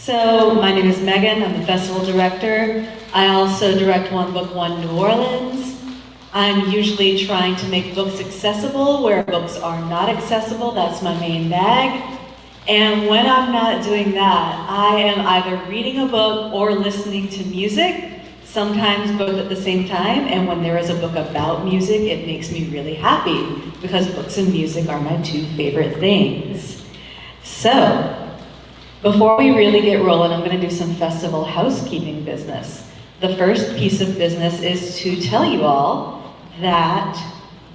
So my name is Megan, I'm the festival director. I also direct One Book, One New Orleans. I'm usually trying to make books accessible where books are not accessible. That's my main bag. And when I'm not doing that, I am either reading a book or listening to music, sometimes both at the same time. And when there is a book about music, it makes me really happy because books and music are my two favorite things. So, before we really get rolling, I'm going to do some festival housekeeping business. The first piece of business is to tell you all that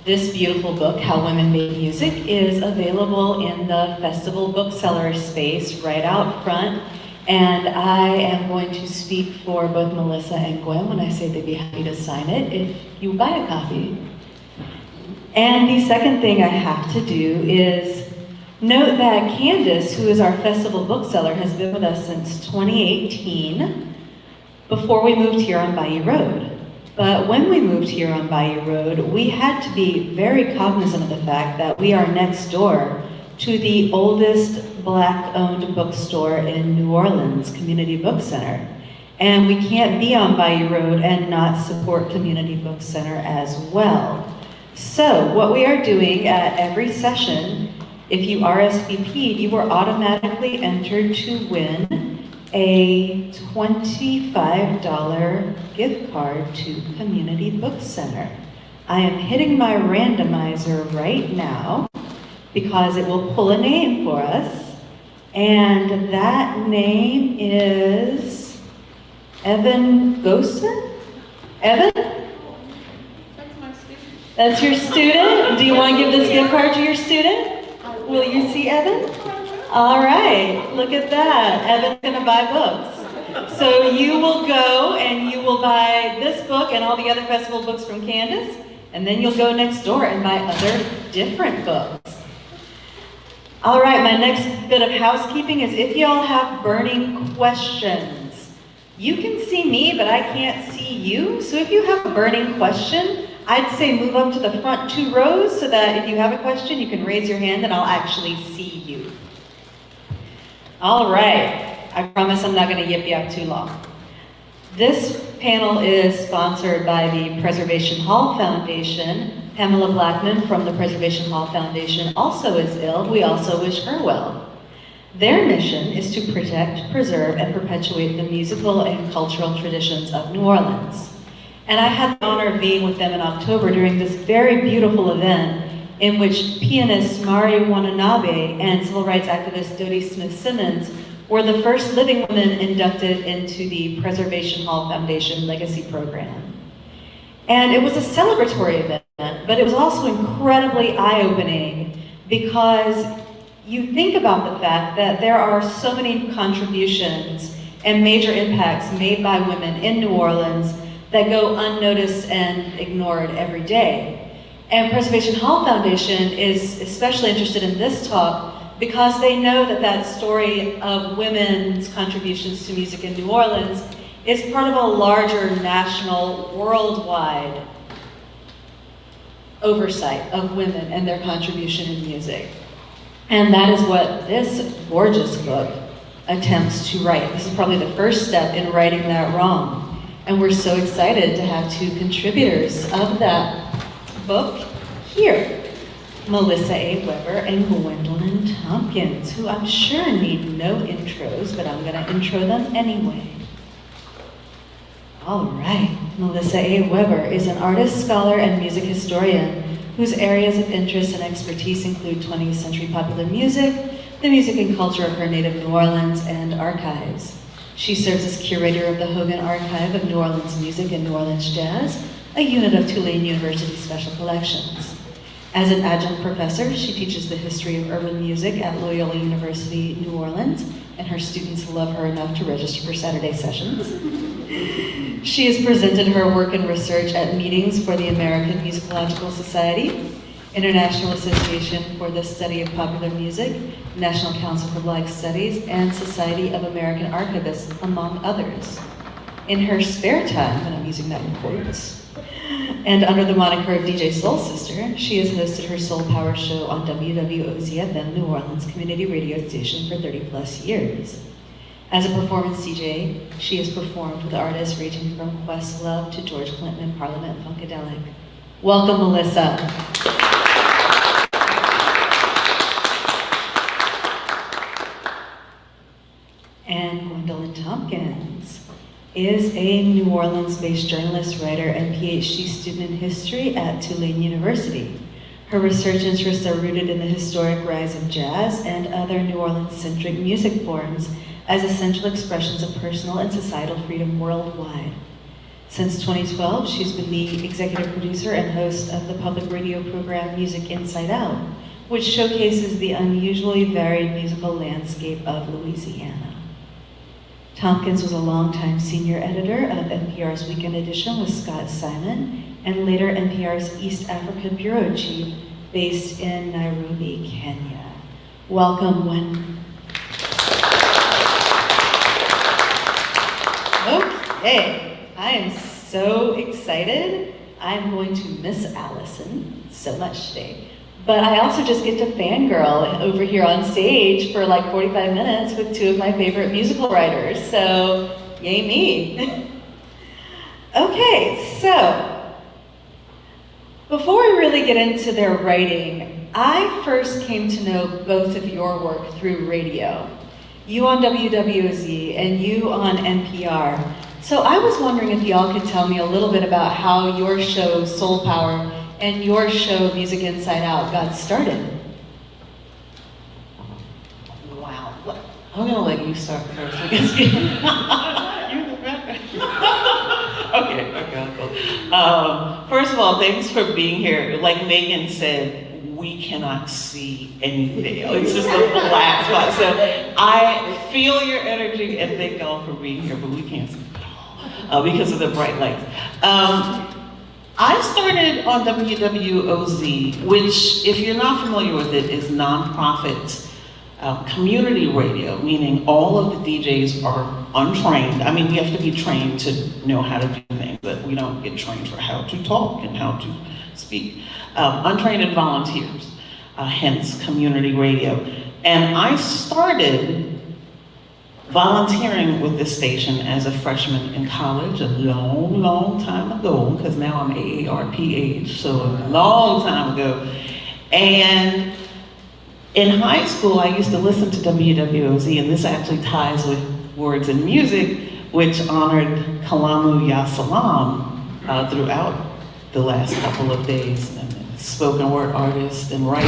this beautiful book, How Women Made Music, is available in the festival bookseller space right out front. And I am going to speak for both Melissa and Gwen when I say they'd be happy to sign it if you buy a copy. And the second thing I have to do is note that Candace, who is our festival bookseller, has been with us since 2018, before we moved here on Bayou Road. But when we moved here on Bayou Road, we had to be very cognizant of the fact that we are next door to the oldest Black-owned bookstore in New Orleans, Community Book Center. And we can't be on Bayou Road and not support Community Book Center as well. So what we are doing at every session, if you RSVP'd, you were automatically entered to win a $25 gift card to Community Book Center. I am hitting my randomizer right now because it will pull a name for us. And that name is Evan Gosen? Evan? That's my student. That's your student? Do you want to give this gift card to your student? Will you see Evan? All right, look at that. Evan's gonna buy books. So you will go and you will buy this book and all the other festival books from Candace, and then you'll go next door and buy other different books. All right, my next bit of housekeeping is if y'all have burning questions. You can see me, but I can't see you. So if you have a burning question, I'd say move up to the front 2 rows so that if you have a question, you can raise your hand and I'll actually see you. All right, I promise I'm not going to yip yap too long. This panel is sponsored by the Preservation Hall Foundation. Pamela Blackman from the Preservation Hall Foundation also is ill. We also wish her well. Their mission is to protect, preserve, and perpetuate the musical and cultural traditions of New Orleans. And I had the honor of being with them in October during this very beautiful event in which pianist Mari Watanabe and civil rights activist Dodie Smith-Simmons were the first living women inducted into the Preservation Hall Foundation Legacy Program. And it was a celebratory event, but it was also incredibly eye-opening because you think about the fact that there are so many contributions and major impacts made by women in New Orleans that go unnoticed and ignored every day. And Preservation Hall Foundation is especially interested in this talk because they know that that story of women's contributions to music in New Orleans is part of a larger national, worldwide oversight of women and their contribution in music. And that is what this gorgeous book attempts to write. This is probably the first step in righting that wrong. And we're so excited to have 2 contributors of that book here. Melissa A. Weber and Gwendolyn Tompkins, who I'm sure need no intros, but I'm gonna intro them anyway. All right, Melissa A. Weber is an artist, scholar, and music historian whose areas of interest and expertise include 20th century popular music, the music and culture of her native New Orleans, and archives. She serves as curator of the Hogan Archive of New Orleans Music and New Orleans Jazz, a unit of Tulane University Special Collections. As an adjunct professor, she teaches the history of urban music at Loyola University, New Orleans, and her students love her enough to register for Saturday sessions. She has presented her work and research at meetings for the American Musicological Society, International Association for the Study of Popular Music, National Council for Black Studies, and Society of American Archivists, among others. In her spare time, and I'm using that in quotes, and under the moniker DJ Soul Sister, she has hosted her Soul Power show on WWOZ-FM New Orleans community radio station for 30 plus years. As a performance DJ, she has performed with artists ranging from Questlove to George Clinton and Parliament Funkadelic. Welcome, Melissa. And Gwendolyn Tompkins is a New Orleans-based journalist, writer, and PhD student in history at Tulane University. Her research interests are rooted in the historic rise of jazz and other New Orleans-centric music forms as essential expressions of personal and societal freedom worldwide. Since 2012, she's been the executive producer and host of the public radio program Music Inside Out, which showcases the unusually varied musical landscape of Louisiana. Tompkins was a longtime senior editor of NPR's Weekend Edition with Scott Simon, and later NPR's East Africa Bureau Chief, based in Nairobi, Kenya. Welcome, Wen. Okay, I am so excited. I'm going to miss Allison so much today. But I also just get to fangirl over here on stage for like 45 minutes with two of my favorite musical writers, so yay me. Okay, so before we really get into their writing, I first came to know both of your work through radio. You on WWOZ and you on NPR. So I was wondering if y'all could tell me a little bit about how your show, Soul Power, and your show, Music Inside Out, got started. Wow. I'm gonna let you start first because you're the better. Okay, cool. First of all, thanks for being here. Like Megan said, we cannot see anything. It's just a black spot. So I feel your energy and thank y'all for being here, but we can't see at all because of the bright lights. I started on WWOZ, which, if you're not familiar with it, is nonprofit community radio, meaning all of the DJs are untrained. I mean, you have to be trained to know how to do things, but we don't get trained for how to talk and how to speak. Untrained and volunteers, hence community radio. And I started volunteering with this station as a freshman in college a long, long time ago, because now I'm AARP age, so a long time ago. And in high school, I used to listen to WWOZ, and this actually ties with Words and Music, which honored Kalamu Ya Salam throughout the last couple of days, and spoken word artist and writer.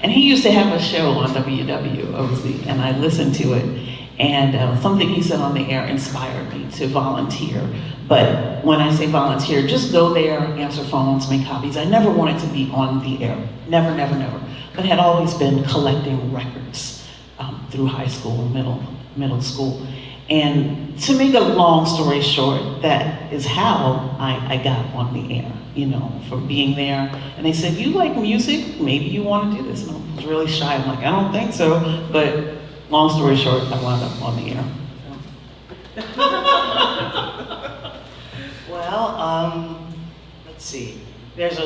And he used to have a show on WWOZ, and I listened to it. And something he said on the air inspired me to volunteer. But when I say volunteer, just go there, answer phones, make copies. I never wanted to be on the air. Never, never, never. But had always been collecting records through high school, middle school. And to make a long story short, that is how I got on the air, you know, for being there. And they said, you like music? Maybe you want to do this. And I was really shy. I'm like, I don't think so. But long story short, I wound up on the air. Well, let's see. There's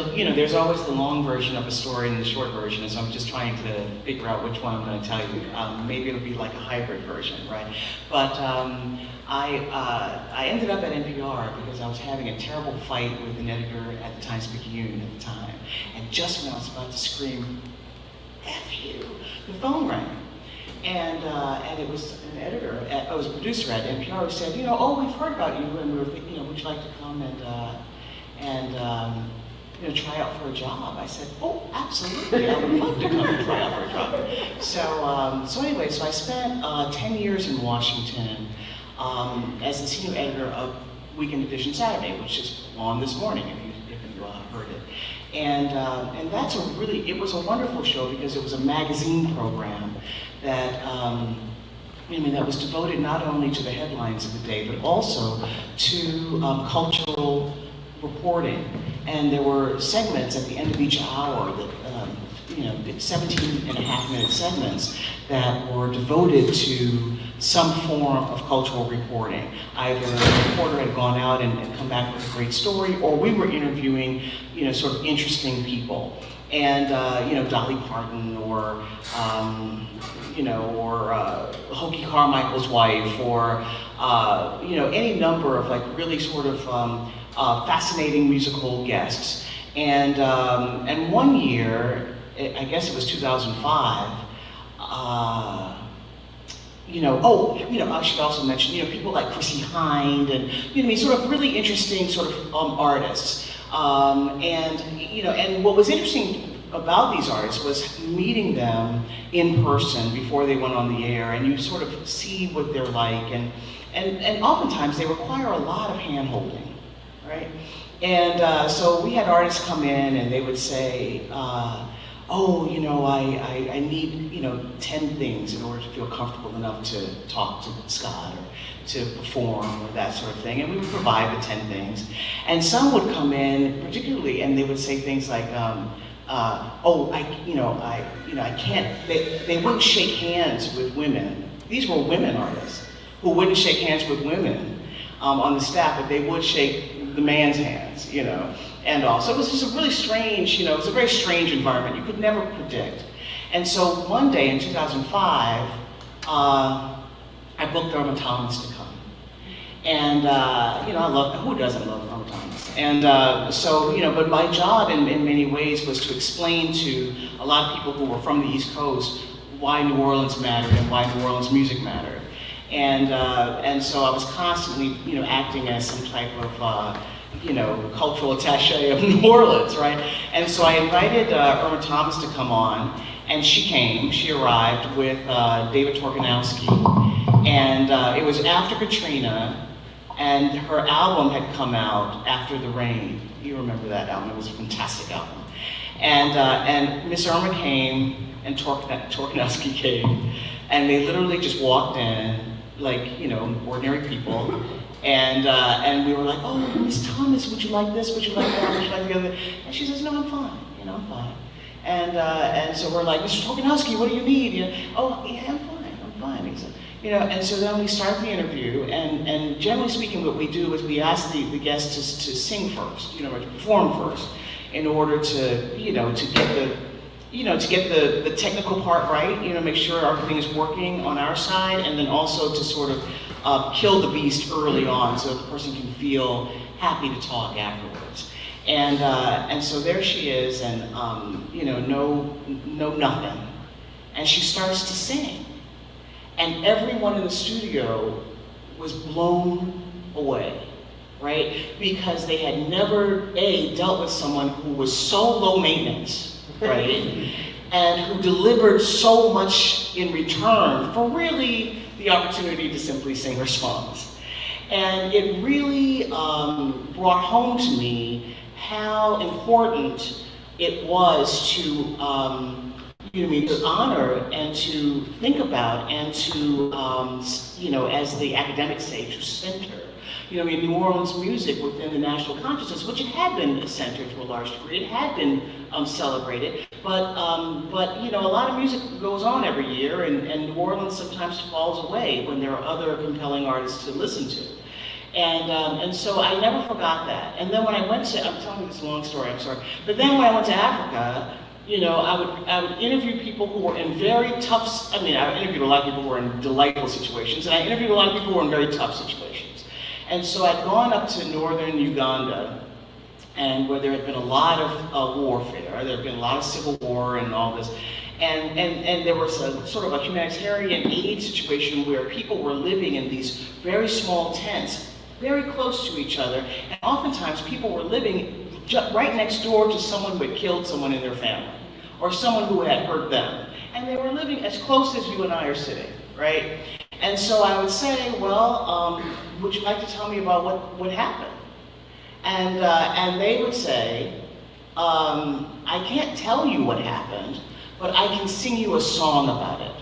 always the long version of a story and the short version, and so I'm just trying to figure out which one I'm going to tell you. Maybe it'll be like a hybrid version, right? But I ended up at NPR because I was having a terrible fight with an editor at the Times-Picayune at the time, and just when I was about to scream, F you, the phone rang. And it was an editor, it was a producer at NPR who said, we've heard about you, and we were thinking, would you like to come and try out for a job? I said, oh, absolutely, I would love to come and try out for a job. So anyway, I spent 10 years in Washington as the senior editor of Weekend Edition Saturday, which is on this morning, if you heard it. And it was a wonderful show because it was a magazine program that that was devoted not only to the headlines of the day, but also to cultural reporting. And there were segments at the end of each hour that, 17 and a half minute segments that were devoted to some form of cultural reporting. Either a reporter had gone out and come back with a great story, or we were interviewing, sort of interesting people. And Dolly Parton, or Hoagie Carmichael's wife, or any number of like really sort of fascinating musical guests. And one year, I guess it was 2005. I should also mention, people like Chrissy Hind, and sort of really interesting sort of artists. And what was interesting about these artists was meeting them in person before they went on the air, and you sort of see what they're like, and oftentimes they require a lot of hand-holding, right? And so we had artists come in and they would say, I need, 10 things in order to feel comfortable enough to talk to Scott or to perform or that sort of thing. And we would provide the 10 things. And some would come in particularly and they would say things like, I can't, they wouldn't shake hands with women. These were women artists who wouldn't shake hands with women on the staff, but they would shake the man's hands, and all. So it was just a really strange, it was a very strange environment. You could never predict. And so one day in 2005, I booked Irma Thomas to come. And, I love, who doesn't love Irma Thomas? And but my job in many ways was to explain to a lot of people who were from the East Coast why New Orleans mattered and why New Orleans music mattered. And so I was constantly, acting as some type of, cultural attaché of New Orleans, right? And so I invited Irma Thomas to come on, and she came. She arrived with David Torganowski, and it was after Katrina, and her album had come out, After the Rain. You remember that album? It was a fantastic album. And Miss Irma came, and Torganowski came, and they literally just walked in like ordinary people. And we were like, oh, Miss Thomas, would you like this? Would you like that? Would you like the other? And she says, no, I'm fine. I'm fine. And so we're like, Mr. Torganowski, what do you need? Oh, yeah, I'm fine. He said, and so then we start the interview, and generally speaking, what we do is we ask the guests to sing first, or to perform first, in order to, to get the technical part right, make sure everything is working on our side, and then also to sort of kill the beast early on so that the person can feel happy to talk afterwards. And so there she is, and no nothing. And she starts to sing. And everyone in the studio was blown away, right? Because they had never, dealt with someone who was so low maintenance, right? And who delivered so much in return for really the opportunity to simply sing her songs. And it really brought home to me how important it was to honor and to think about and to, as the academics say, to center. New Orleans music within the national consciousness, which it had been centered to a large degree. It had been celebrated, but a lot of music goes on every year, and New Orleans sometimes falls away when there are other compelling artists to listen to. And so I never forgot that. And then when I went to, I'm telling you this long story, I'm sorry, but then when I went to Africa, I would interview people who were in very tough, I interviewed a lot of people who were in delightful situations, and I interviewed a lot of people who were in very tough situations. And so I'd gone up to northern Uganda, and where there had been a lot of warfare, there had been a lot of civil war and all this, and there was a sort of a humanitarian aid situation where people were living in these very small tents, very close to each other, and oftentimes people were living right next door to someone who had killed someone in their family, or someone who had hurt them. And they were living as close as you and I are sitting, right? And so I would say, well, would you like to tell me about what happened? And they would say, I can't tell you what happened, but I can sing you a song about it.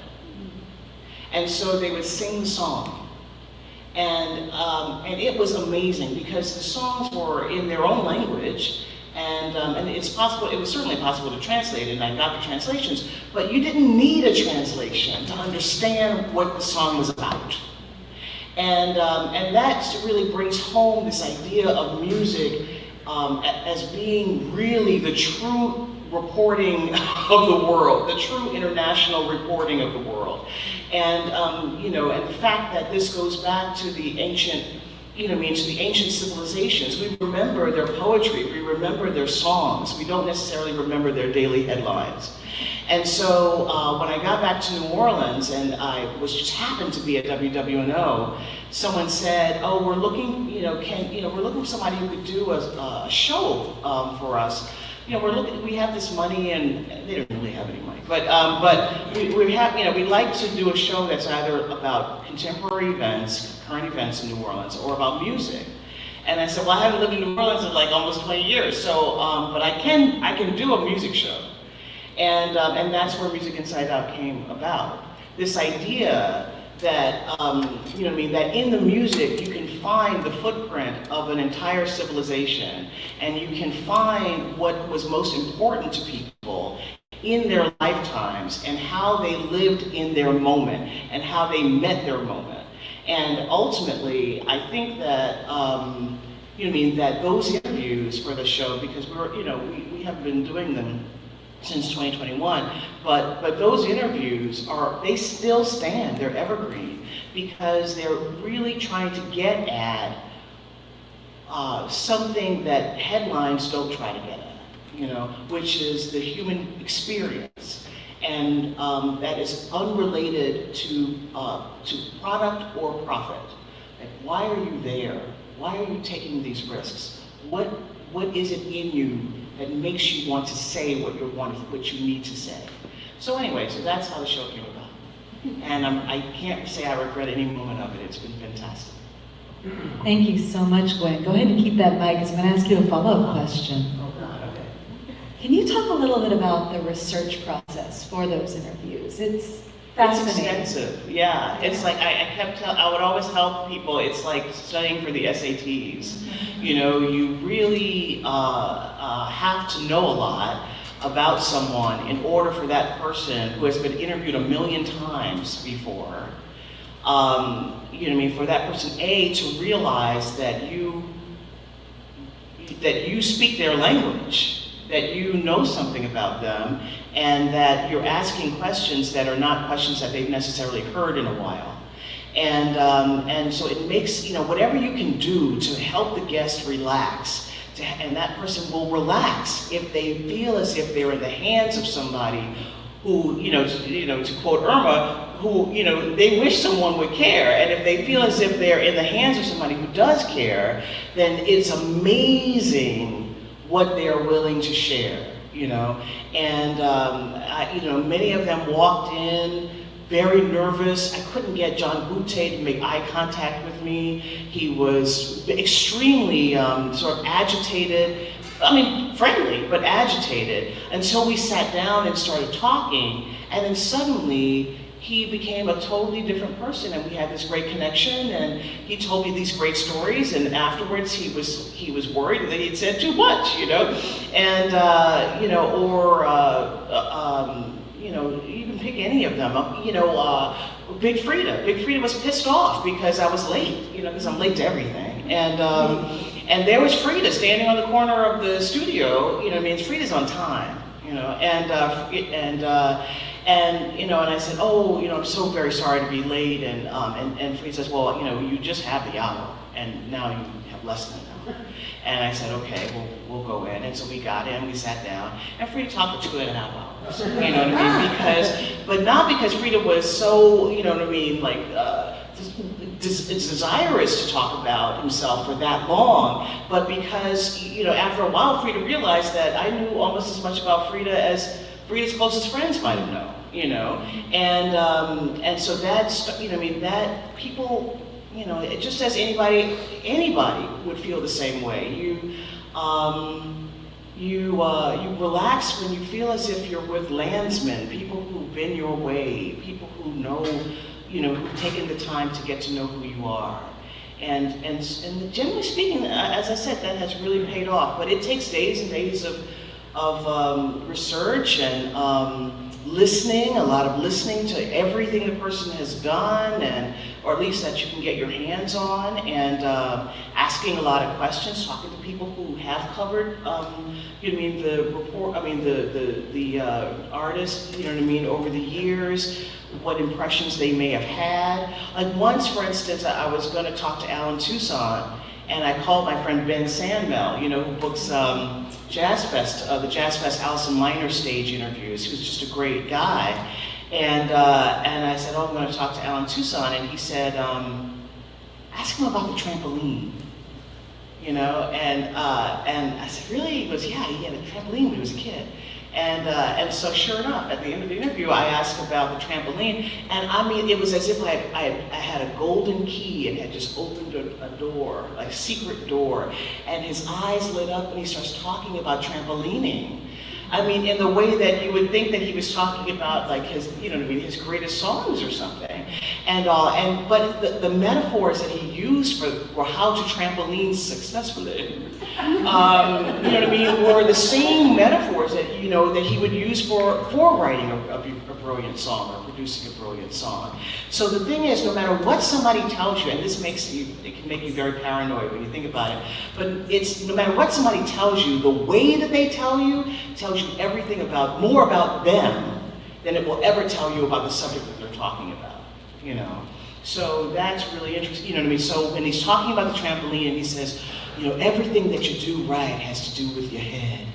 And so they would sing the song. And it was amazing because the songs were in their own language, and it's possible, it was certainly possible to translate it, and I got the translations, but you didn't need a translation to understand what the song was about. And that really brings home this idea of music as being really the true reporting of the world, the true international reporting of the world. And, you know, and the fact that this goes back to the ancient, you know, to the ancient civilizations. We remember their poetry, we remember their songs, we don't necessarily remember their daily headlines. And so when I got back to New Orleans and I was just happened to be at WWNO, someone said, "Oh, we're looking, you know, we're looking for somebody who could do a show for us. You know, we have this money," and they didn't really have any money, but we have, you know, we'd like to do a show that's either about contemporary events, current events in New Orleans, or about music. And I said, well, I haven't lived in New Orleans in like almost 20 years, so, but I can do a music show. And that's where Music Inside Out came about. This idea that, you know, that in the music you can find the footprint of an entire civilization, and you can find what was most important to people in their lifetimes, and how they lived in their moment, and how they met their moment. And ultimately, I think that, you know, that those interviews for the show, because we have been doing them since 2021, but those interviews they still stand, they're evergreen, because they're really trying to get at something that headlines don't try to get at, you know, which is the human experience. And that is unrelated to product or profit. Like, why are you there? Why are you taking these risks? What is it in you that makes you want to say what you need to say? So anyway, so that's how the show came about. And I can't say I regret any moment of it. It's been fantastic. Thank you so much, Gwen. Go ahead and keep that mic, because I'm going to ask you a follow-up question. Oh God, okay. Can you talk a little bit about the research process for those interviews? It's fascinating. It's extensive, yeah. It's like I would always help people. It's like studying for the SATs. You know, you really have to know a lot about someone in order for that person who has been interviewed 1 million times before, you know, for that person to realize that you speak their language, that you know something about them, and that you're asking questions that are not questions that they've necessarily heard in a while. And so it makes, you know, whatever you can do to help the guest relax, and that person will relax if they feel as if they're in the hands of somebody who, to quote Irma, who, they wish someone would care. And if they feel as if they're in the hands of somebody who does care, then it's amazing what they're willing to share, And, many of them walked in very nervous. I couldn't get John Boutte to make eye contact with me. He was extremely sort of agitated. I mean, friendly, but agitated, until we sat down and started talking, and then suddenly he became a totally different person, and we had this great connection, and he told me these great stories, and afterwards he was worried that he'd said too much, and you can pick any of them, Big Frida. Big Frida was pissed off because I was late, because I'm late to everything, and there was Frida standing on the corner of the studio, Frida's on time, and I said, I'm so very sorry to be late, and Frida says, well, you just have the hour, and now you have less than an hour. And I said, okay, we'll go in. And so we got in, we sat down, and Frida talked for 2.5 hours, but not because Frida was so, desirous to talk about himself for that long, but because, after a while, Frida realized that I knew almost as much about Frida as Frida's closest friends might have known, and so that's, that people, it just as anybody would feel the same way. You relax when you feel as if you're with landsmen, people who've been your way, people who know, who've taken the time to get to know who you are. And generally speaking, as I said, that has really paid off. But it takes days and days of research and listening, a lot of listening to everything the person has done, and or at least that you can get your hands on, and asking a lot of questions, talking to people who have covered, the artist, you know what I mean, over the years, what impressions they may have had. Like once, for instance, I was going to talk to Alan Toussaint, and I called my friend Ben Sandmel, you know, who books Jazz Fest, the Jazz Fest Allison Minor stage interviews. He was just a great guy. And I said, oh, I'm going to talk to Alan Toussaint. And he said, ask him about the trampoline. You know, and I said, really? He goes, yeah, he had a trampoline when he was a kid. And so sure enough, at the end of the interview, I asked about the trampoline, and I mean, it was as if I had a golden key and had just opened a door, like a secret door, and his eyes lit up and he starts talking about trampolining. I mean, in the way that you would think that he was talking about like his, you know what I mean, his greatest songs or something, but the metaphors that he used for how to trampoline successfully, you know what I mean, were the same metaphors that that he would use for writing a brilliant song or producing a brilliant song. So the thing is, no matter what somebody tells you, and this it can make you very paranoid when you think about it, but it's no matter what somebody tells you, the way that they tell you tells you everything more about them than it will ever tell you about the subject that they're talking about, you know. So that's really interesting, you know what I mean? So when he's talking about the trampoline and he says, you know, everything that you do right has to do with your head,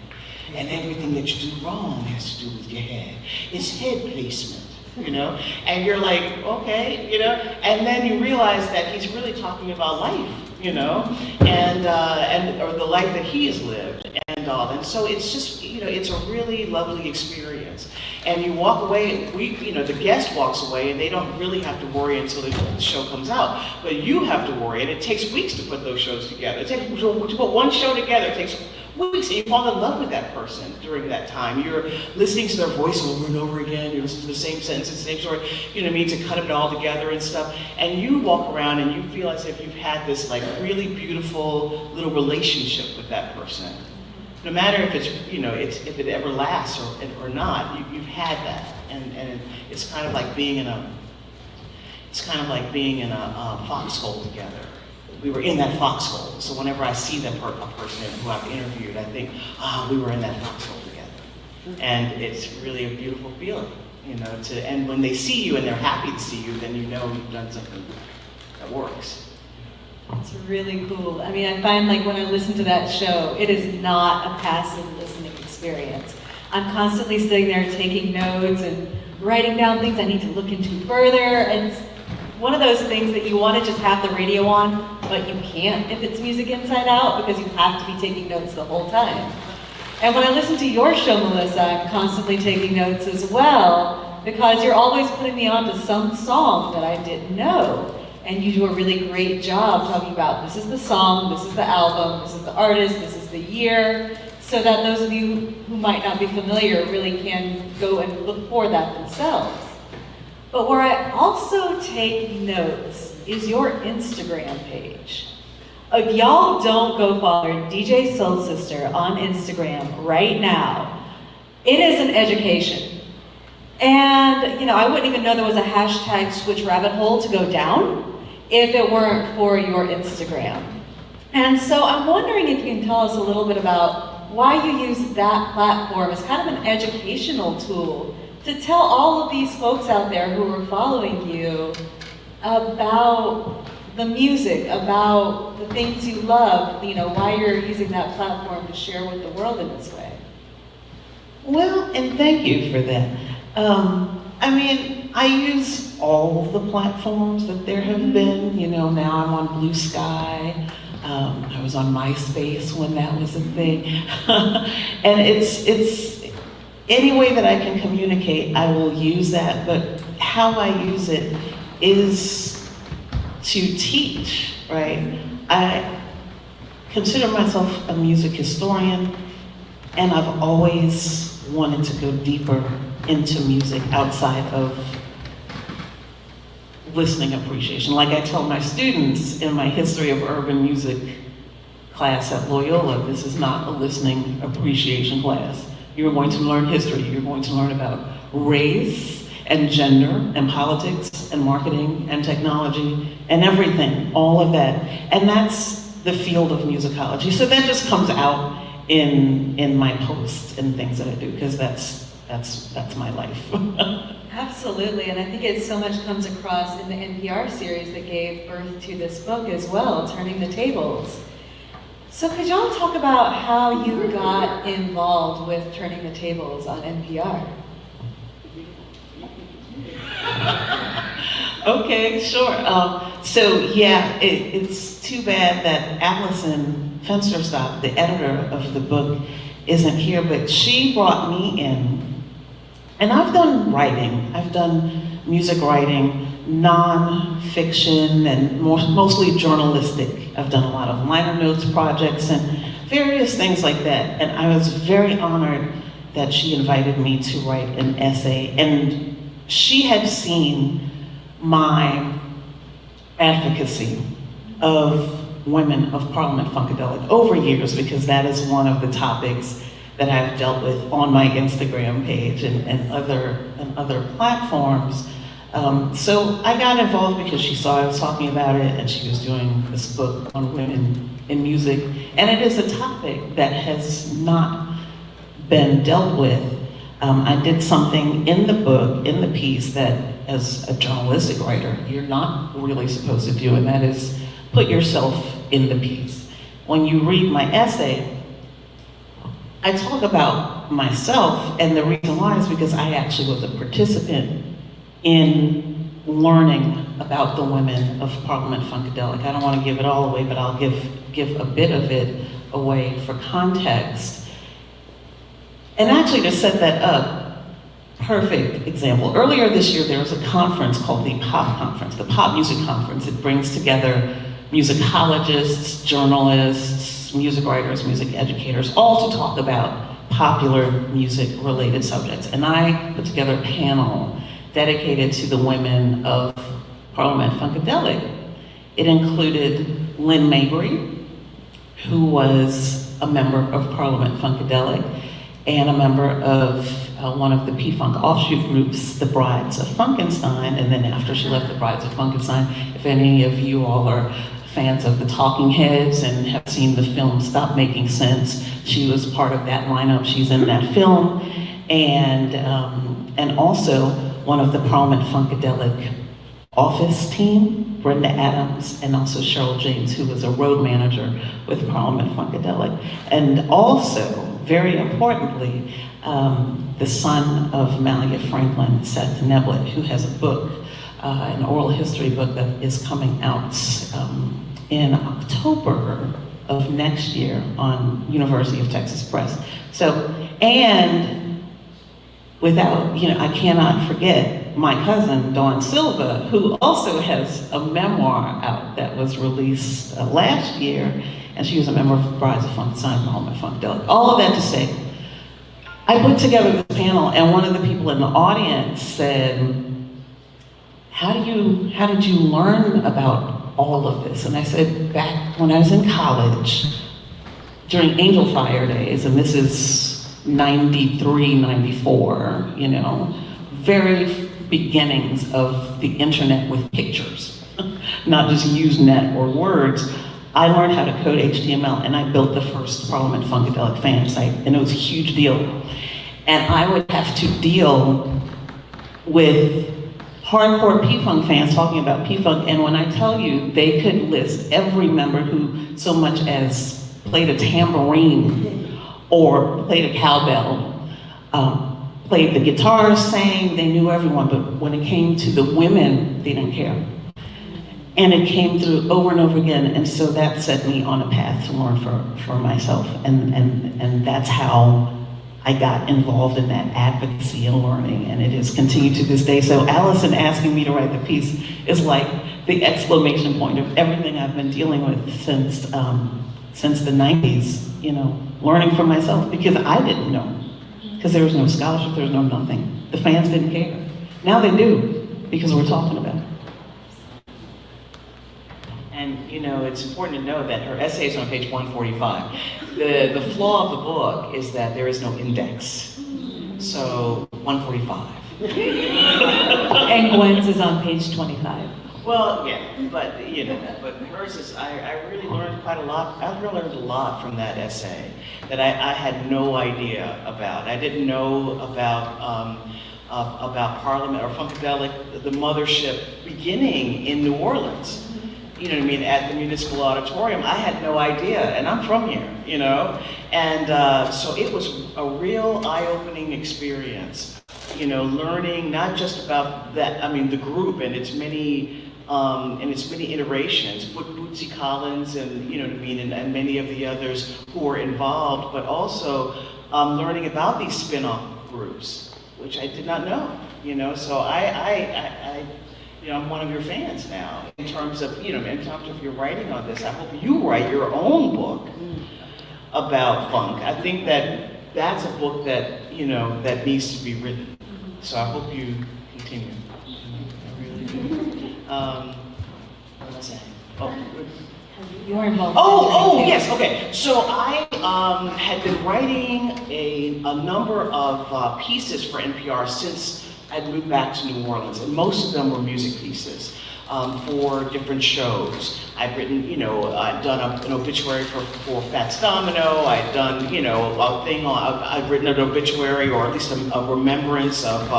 and everything that you do wrong has to do with your head. It's head placement, you know? And you're like, okay, you know? And then you realize that he's really talking about life, you know? Or the life that he has lived and all. And so it's just, you know, it's a really lovely experience. And you walk away, the guest walks away, and they don't really have to worry until the show comes out. But you have to worry, and it takes weeks to put those shows together. To put one show together, it takes weeks, and you fall in love with that person during that time. You're listening to their voice over and over again, you're listening to the same sentence, the same story, you know what I mean, to cut it all together and stuff. And you walk around and you feel as if you've had this like really beautiful little relationship with that person. No matter if it's, you know, if it ever lasts or not, you've had that. And it's kind of like being in a foxhole together. We were in that foxhole. So whenever I see a person who I've interviewed, I think, we were in that foxhole together. And it's really a beautiful feeling, you know, and when they see you and they're happy to see you, then you know you've done something that works. It's really cool. I mean, I find like when I listen to that show, it is not a passive listening experience. I'm constantly sitting there taking notes and writing down things I need to look into further. And it's one of those things that you want to just have the radio on, but you can't if it's music inside out because you have to be taking notes the whole time. And when I listen to your show, Melissa, I'm constantly taking notes as well because you're always putting me on to some song that I didn't know. And you do a really great job talking about this is the song, this is the album, this is the artist, this is the year, so that those of you who might not be familiar really can go and look for that themselves. But where I also take notes is your Instagram page. If y'all don't go follow DJ Soul Sister on Instagram right now, it is an education. And, you know, I wouldn't even know there was a hashtag switch rabbit hole to go down if it weren't for your Instagram. And so I'm wondering if you can tell us a little bit about why you use that platform as kind of an educational tool to tell all of these folks out there who are following you about the music, about the things you love, you know, why you're using that platform to share with the world in this way. Well, and thank you for that. I mean, I use all the platforms that there have been. You know, now I'm on Blue Sky. I was on MySpace when that was a thing. And it's any way that I can communicate, I will use that. But how I use it is to teach, right? I consider myself a music historian, and I've always wanted to go deeper into music outside of listening appreciation. Like I tell my students in my history of urban music class at Loyola, this is not a listening appreciation class. You're going to learn history, you're going to learn about race and gender and politics and marketing and technology and everything, all of that. And that's the field of musicology. So that just comes out in my posts and things that I do, because that's my life. Absolutely, and I think it so much comes across in the NPR series that gave birth to this book as well, Turning the Tables. So could y'all talk about how you got involved with Turning the Tables on NPR? Okay, sure. So yeah, it's too bad that Allison Fensterstock, the editor of the book, isn't here, but she brought me in. And I've done writing. I've done music writing, non-fiction, and mostly journalistic. I've done a lot of liner notes projects and various things like that. And I was very honored that she invited me to write an essay. And she had seen my advocacy of women of Parliament Funkadelic over years, because that is one of the topics that I've dealt with on my Instagram page and other platforms. So I got involved because she saw I was talking about it, and she was doing this book on women in music. And it is a topic that has not been dealt with. I did something in the book, in the piece, that as a journalistic writer, you're not really supposed to do, and that is put yourself in the piece. When you read my essay, I talk about myself, and the reason why is because I actually was a participant in learning about the women of Parliament Funkadelic. I don't want to give it all away, but I'll give a bit of it away for context. And actually, to set that up, perfect example. Earlier this year, there was a conference called the Pop Conference, the Pop Music Conference. It brings together musicologists, journalists, music writers, music educators, all to talk about popular music-related subjects. And I put together a panel dedicated to the women of Parliament Funkadelic. It included Lynn Mabry, who was a member of Parliament Funkadelic, and a member of one of the P-Funk offshoot groups, the Brides of Funkenstein. And then after she left the Brides of Funkenstein, if any of you all are fans of the Talking Heads and have seen the film Stop Making Sense, she was part of that lineup. She's in that film. And also one of the Parliament Funkadelic office team, Brenda Adams, and also Cheryl James, who was a road manager with Parliament Funkadelic. And also, very importantly, the son of Malia Franklin, Seth Neblett, who has a book, an oral history book that is coming out in October of next year on University of Texas Press. So, and without, I cannot forget my cousin, Dawn Silva, who also has a memoir out that was released last year, and she was a member of the Brides of Funkenstein, Parliament Funkadelic. All of that to say, I put together this panel, and one of the people in the audience said, how did you learn about all of this? And I said, back when I was in college, during Angel Fire days, and this is 93, 94, very beginnings of the internet with pictures, not just Usenet or words. I learned how to code HTML, and I built the first Parliament Funkadelic fan site, and it was a huge deal. And I would have to deal with hardcore P-Funk fans talking about P-Funk, and when I tell you, they could list every member who so much as played a tambourine or played a cowbell, played the guitar, sang, they knew everyone, but when it came to the women, they didn't care. And it came through over and over again, and so that set me on a path to learn for myself, and that's how I got involved in that advocacy and learning, and it has continued to this day. So Allison asking me to write the piece is like the exclamation point of everything I've been dealing with since the 90s, learning for myself, because I didn't know, because there was no scholarship, there was no nothing. The fans didn't care. Now they do, because we're talking about it. And it's important to know that her essay is on page 145. The flaw of the book is that there is no index. So 145. And Gwen's is on page 25. Well, yeah, but but hers is, I really learned quite a lot. I really learned a lot from that essay that I had no idea about. I didn't know about Parliament or Funkadelic, the mothership beginning in New Orleans. You know what I mean, at the Municipal Auditorium. I had no idea, and I'm from here, And so it was a real eye-opening experience, learning not just about that, the group and its many iterations, Bootsy Collins and, and many of the others who were involved, but also learning about these spin-off groups, which I did not know, So I'm one of your fans now in terms of your writing on this. I hope you write your own book about funk. I think that's a book that, that needs to be written. So I hope you continue. I really do. What was I saying? You're involved. Oh, yes, okay. So I had been writing a number of pieces for NPR since I'd moved back to New Orleans, and most of them were music pieces for different shows. I'd written, I'd done an obituary for Fats Domino. I'd done, a thing on, I'd written an obituary, or at least a remembrance of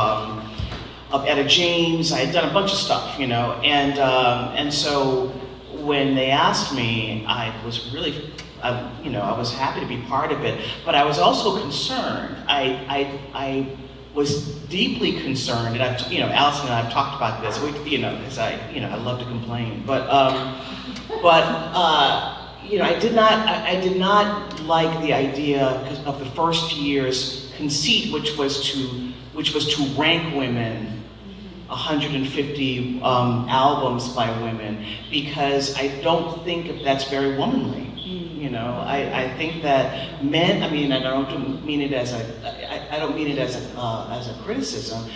Etta James. I had done a bunch of stuff, and so when they asked me, I was really, I was happy to be part of it, but I was also concerned. I was deeply concerned, and Allison and I have talked about this. Because I love to complain, but I did not like the idea of the first year's conceit, which was to rank women. 150 albums by women, because I don't think that's very womanly. I think that men. I don't mean it as a criticism.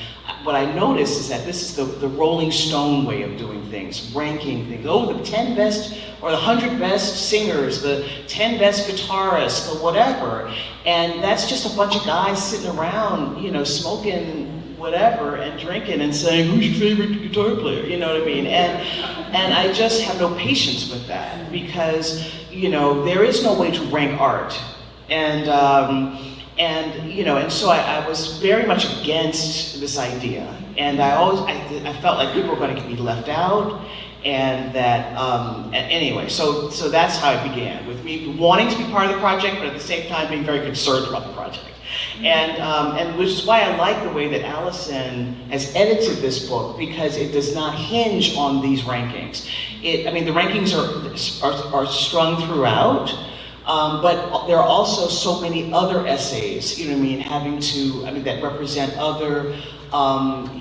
What I noticed is that this is the Rolling Stone way of doing things, ranking things. Oh, the 10 best or the 100 best singers, the 10 best guitarists, the whatever, and that's just a bunch of guys sitting around, smoking whatever and drinking and saying, who's your favorite guitar player? You know what I mean? And I just have no patience with that, because there is no way to rank art. And so I was very much against this idea. And I felt like people were going to be left out, and that, anyway, so that's how it began, with me wanting to be part of the project, but at the same time being very concerned about the project. And which is why I like the way that Allison has edited this book, because it does not hinge on these rankings. The rankings are strung throughout, but there are also so many other essays, that represent other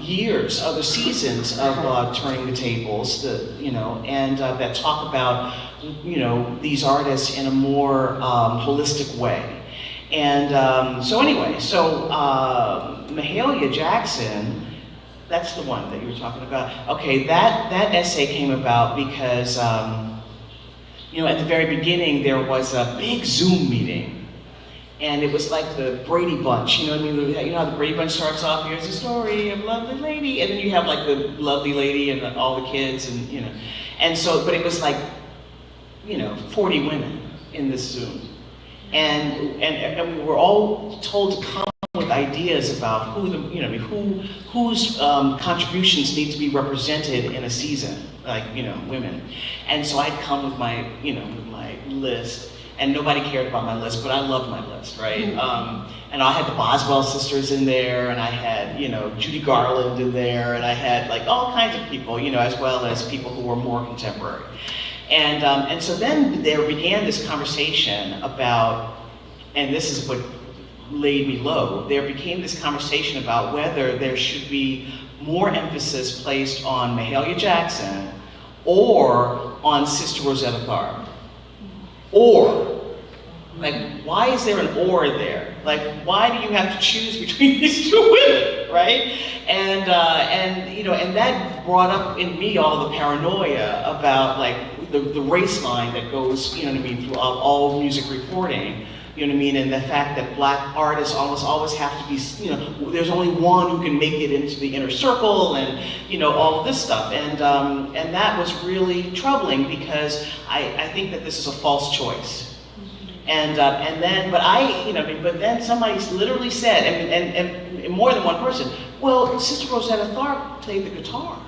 years, other seasons of turning the tables, and that talk about, these artists in a more holistic way. And so Mahalia Jackson, that's the one that you were talking about. Okay, that essay came about because, at the very beginning there was a big Zoom meeting, and it was like the Brady Bunch. You know how the Brady Bunch starts off. Here's the story of lovely lady, and then you have like the lovely lady and all the kids, and so, but it was like, 40 women in this Zoom. And we were all told to come with ideas about whose contributions need to be represented in a season, like women. And so I'd come with my with my list, and nobody cared about my list, but I loved my list, right? And I had the Boswell sisters in there, and I had Judy Garland in there, and I had like all kinds of people, as well as people who were more contemporary. And so then there began this conversation about, and this is what laid me low, there became this conversation about whether there should be more emphasis placed on Mahalia Jackson or on Sister Rosetta Tharpe. Or, like, why is there an or there? Like, why do you have to choose between these two women, right? And that brought up in me all the paranoia about like the race line that goes, throughout all music reporting, You know what I mean? And the fact that black artists almost always have to be, you know, there's only one who can make it into the inner circle, and, you know, all of this stuff. And that was really troubling, because I think that this is a false choice. And then, but then somebody literally said, and more than one person, well, Sister Rosetta Tharpe played the guitar.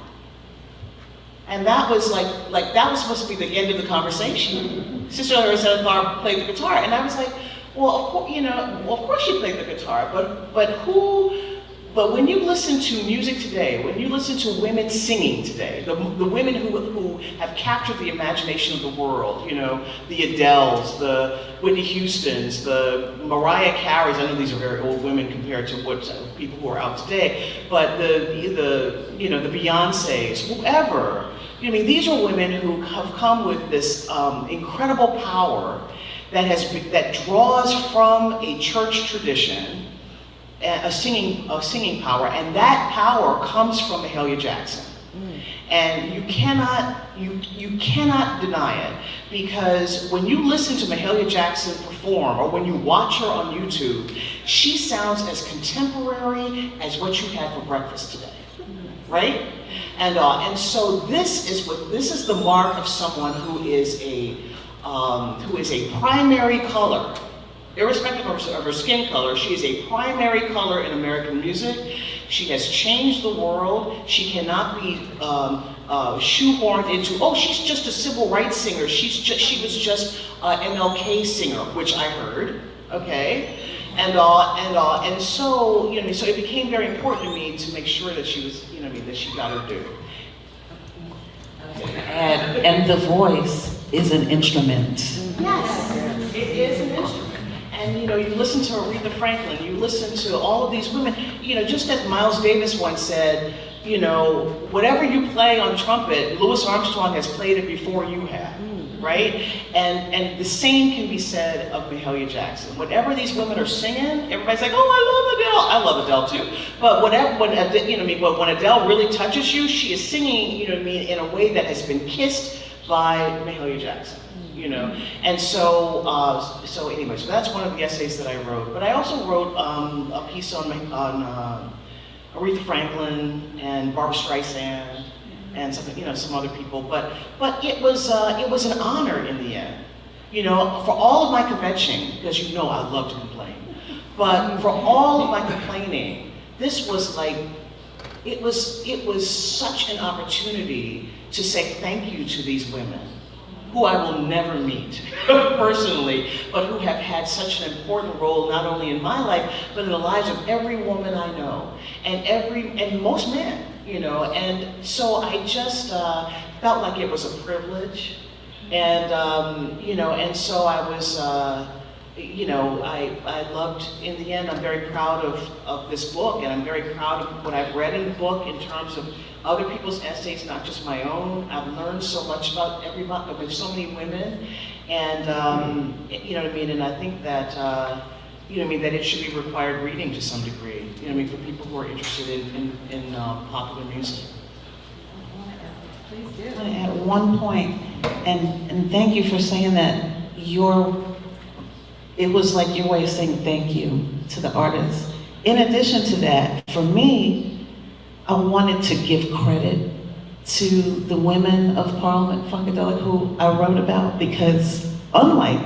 And that was like that was supposed to be the end of the conversation. Sister Rosetta Tharpe played the guitar, and I was like, well, of course, you know, of course she played the guitar, but when you listen to music today, when you listen to women singing today, the women who have captured the imagination of the world, you know, the Adeles, the Whitney Houstons, the Mariah Careys, I know these are very old women compared to what people who are out today, but the Beyoncés, whoever, you know, I mean, these are women who have come with this incredible power that draws from a church tradition, a singing power, and that power comes from Mahalia Jackson. And you cannot deny it, because when you listen to Mahalia Jackson perform, or when you watch her on YouTube, she sounds as contemporary as what you had for breakfast today, right? And so this is the mark of someone who is a primary color. Irrespective of her skin color, she is a primary color in American music. She has changed the world. She cannot be shoehorned into, oh, she's just a civil rights singer. She was just an MLK singer, which I heard, okay? And so, you know, so it became very important to me to make sure that she was, you know, that she got her due. And the voice is an instrument. Yes, it is an instrument. And you know, you listen to Aretha Franklin, you listen to all of these women, you know, just as Miles Davis once said, you know, whatever you play on trumpet, Louis Armstrong has played it before you have, right? And the same can be said of Mahalia Jackson. Whatever these women are singing, everybody's like, oh, I love Adele too. But when Adele really touches you, she is singing, you know what I mean, in a way that has been kissed by Mahalia Jackson. You know, and so anyway, so that's one of the essays that I wrote. But I also wrote a piece on Aretha Franklin and Barbra Streisand and some other people. But it was an honor in the end. You know, for all of my kvetching, because you know I love to complain. But for all of my complaining, this was like, it was such an opportunity to say thank you to these women, who I will never meet personally, but who have had such an important role not only in my life, but in the lives of every woman I know, and most men, you know. And so I just felt like it was a privilege, and you know, and so I was, you know, I loved. In the end, I'm very proud of this book, and I'm very proud of what I've read in the book in terms of other people's essays, not just my own. I've learned so much about everybody, with so many women, and you know what I mean. And I think that you know what I mean, that it should be required reading to some degree. You know what I mean, for people who are interested in popular music. Please do. I want to add one point, and thank you for saying that. It was like your way of saying thank you to the artists. In addition to that, for me, I wanted to give credit to the women of Parliament Funkadelic who I wrote about, because unlike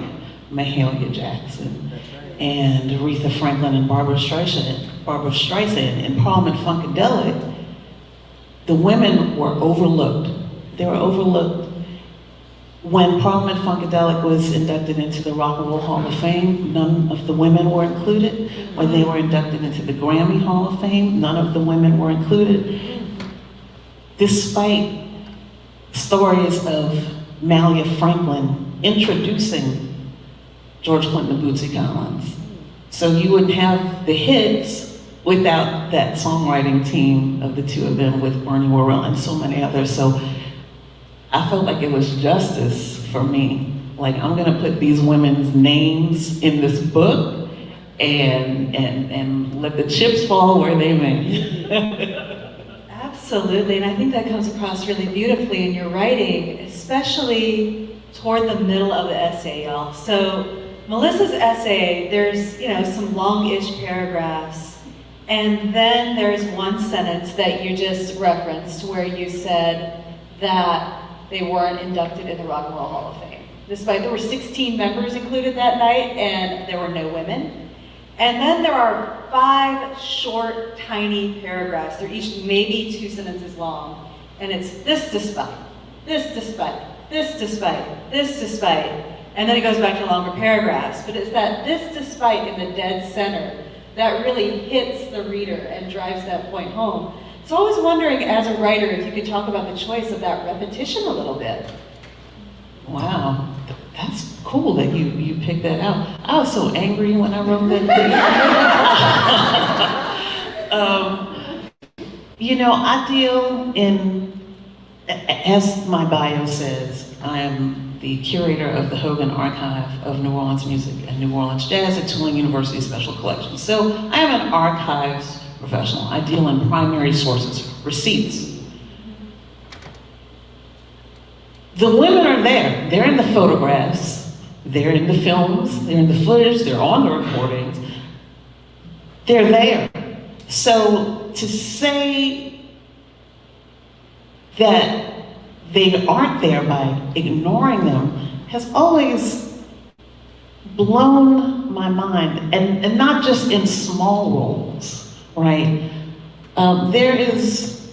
Mahalia Jackson and Aretha Franklin and Barbra Streisand in Parliament Funkadelic, the women were overlooked. They were overlooked. When Parliament Funkadelic was inducted into the Rock and Roll Hall of Fame, none of the women were included. When they were inducted into the Grammy Hall of Fame, none of the women were included. Despite stories of Mahalia Franklin introducing George Clinton and Bootsy Collins. So you wouldn't have the hits without that songwriting team of the two of them, with Bernie Worrell and so many others. So I felt like it was justice for me. Like, I'm gonna put these women's names in this book and let the chips fall where they may. Absolutely, and I think that comes across really beautifully in your writing, especially toward the middle of the essay, y'all. So Melissa's essay, there's, some long-ish paragraphs, and then there's one sentence that you just referenced where you said that they weren't inducted in the Rock and Roll Hall of Fame. Despite there were 16 members included that night, and there were no women. And then there are 5 short, tiny paragraphs. They're each maybe 2 sentences long, and it's this despite, this despite, this despite, this despite, and then it goes back to longer paragraphs. But it's that this despite in the dead center that really hits the reader and drives that point home. So I was wondering, as a writer, if you could talk about the choice of that repetition a little bit. Wow, that's cool that you picked that out. I was so angry when I wrote that thing. I deal in, as my bio says, I am the curator of the Hogan Archive of New Orleans Music and New Orleans Jazz at Tulane University Special Collections. So I am an archives professional. I deal in primary sources, receipts. The women are there. They're in the photographs, they're in the films, they're in the footage, they're on the recordings. They're there. So to say that they aren't there by ignoring them has always blown my mind, and not just in small roles, right? There is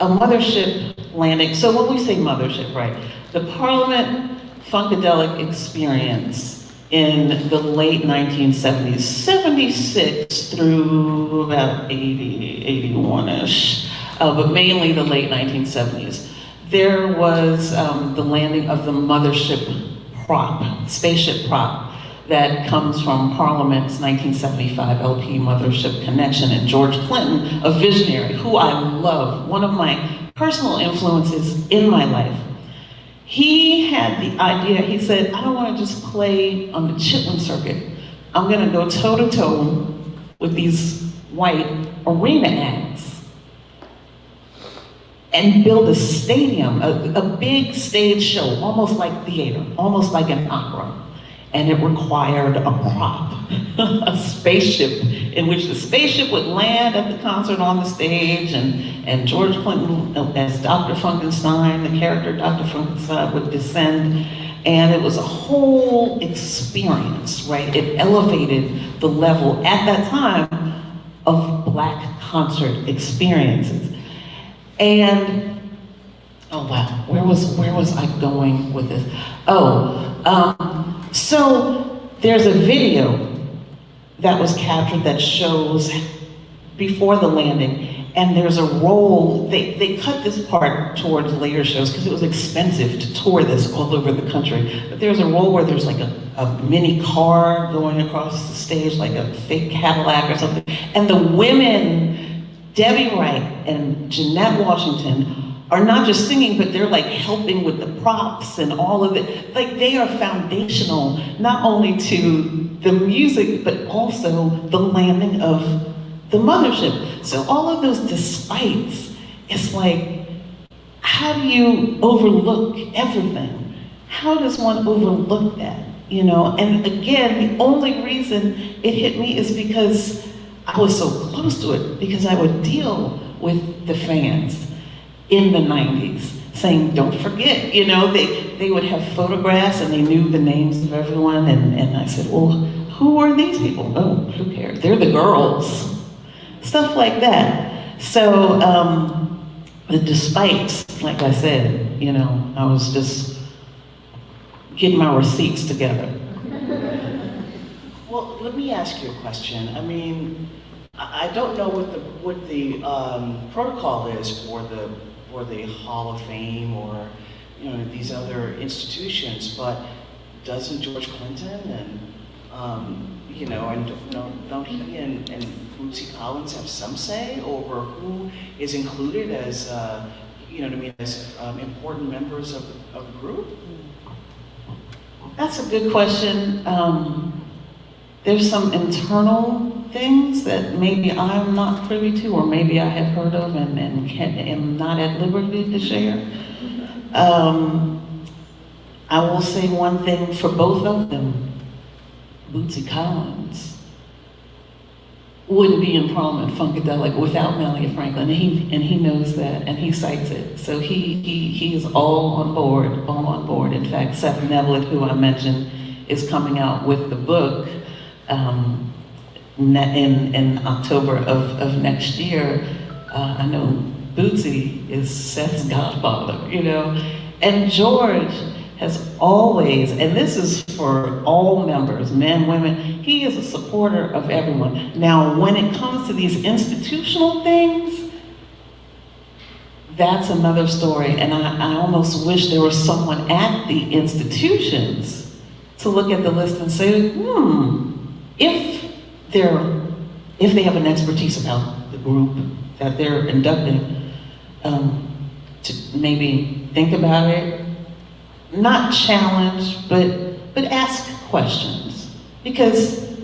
a mothership landing. So when we say mothership, right, the Parliament Funkadelic experience in the late 1970s, 76 through about 80, 81-ish, but mainly the late 1970s, there was the landing of the mothership prop, spaceship prop, that comes from Parliament's 1975 LP Mothership Connection, and George Clinton, a visionary who I love, one of my personal influences in my life. He had the idea, he said, I don't want to just play on the Chitlin circuit. I'm going to go toe-to-toe with these white arena acts and build a stadium, a big stage show, almost like theater, almost like an opera. And it required a prop, a spaceship, in which the spaceship would land at the concert on the stage, and George Clinton, as Dr. Funkenstein, the character Dr. Funkenstein, would descend, and it was a whole experience, right? It elevated the level, at that time, of Black concert experiences. And, oh wow, where was I going with this? So there's a video that was captured that shows before the landing, and there's a roll. They cut this part towards later shows because it was expensive to tour this all over the country. But there's a roll where there's like a mini car going across the stage, like a fake Cadillac or something. And the women, Debbie Wright and Jeanette Washington, are not just singing, but they're like helping with the props and all of it. Like they are foundational, not only to the music, but also the landing of the mothership. So all of those despites, it's like, how do you overlook everything? How does one overlook that, And again, the only reason it hit me is because I was so close to it, because I would deal with the fans in the 90s, saying, don't forget, they would have photographs and they knew the names of everyone, and I said, well, who are these people? Oh, who cares? They're the girls. Stuff like that. So, the despites, like I said, I was just getting my receipts together. Well, let me ask you a question. I mean, I don't know what the protocol is for the Hall of Fame or these other institutions, but doesn't George Clinton and don't he and Bootsy Collins have some say over who is included as as important members of the group? That's a good question. There's some internal things that maybe I'm not privy to, or maybe I have heard of and am not at liberty to share. I will say one thing for both of them. Bootsy Collins wouldn't be in Prom and Funkadelic without Melanie Franklin, and he knows that, and he cites it. So he is all on board. In fact, Seth Neblett, who I mentioned, is coming out with the book in October of next year. I know Bootsy is Seth's godfather, you know, and George has always, and this is for all members, men, women, he is a supporter of everyone. Now, when it comes to these institutional things, that's another story, and I almost wish there was someone at the institutions to look at the list and say, if they have an expertise about the group that they're inducting, to maybe think about it, not challenge, but ask questions. Because,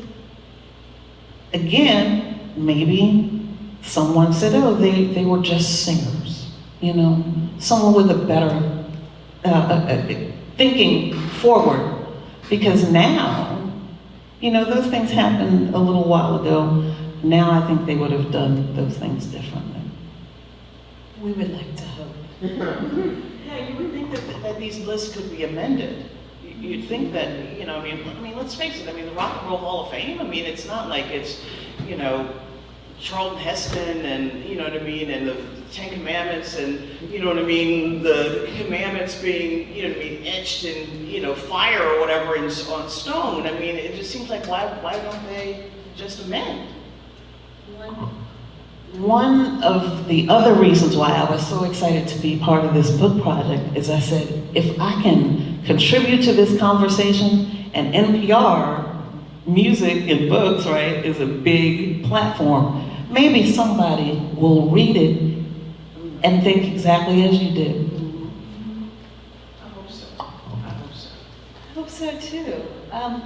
again, maybe someone said, oh, they were just singers, you know? Someone with a better thinking forward. Because now, you know, those things happened a little while ago. Now I think they would have done those things differently. We would like to hope. Yeah, you would think that these lists could be amended. You'd think that, you know, I mean, let's face it, I mean, the Rock and Roll Hall of Fame, I mean, it's not like it's, you know, Charlton Heston and, you know what I mean, and the Ten Commandments and, you know what I mean, the commandments being, you know what I mean, etched in, you know, fire or whatever on stone. I mean, it just seems like, why don't they just amend? One of the other reasons why I was so excited to be part of this book project is I said, if I can contribute to this conversation, and NPR, music and books, right, is a big platform, maybe somebody will read it and think exactly as you did. I hope so. I hope so. I hope so too.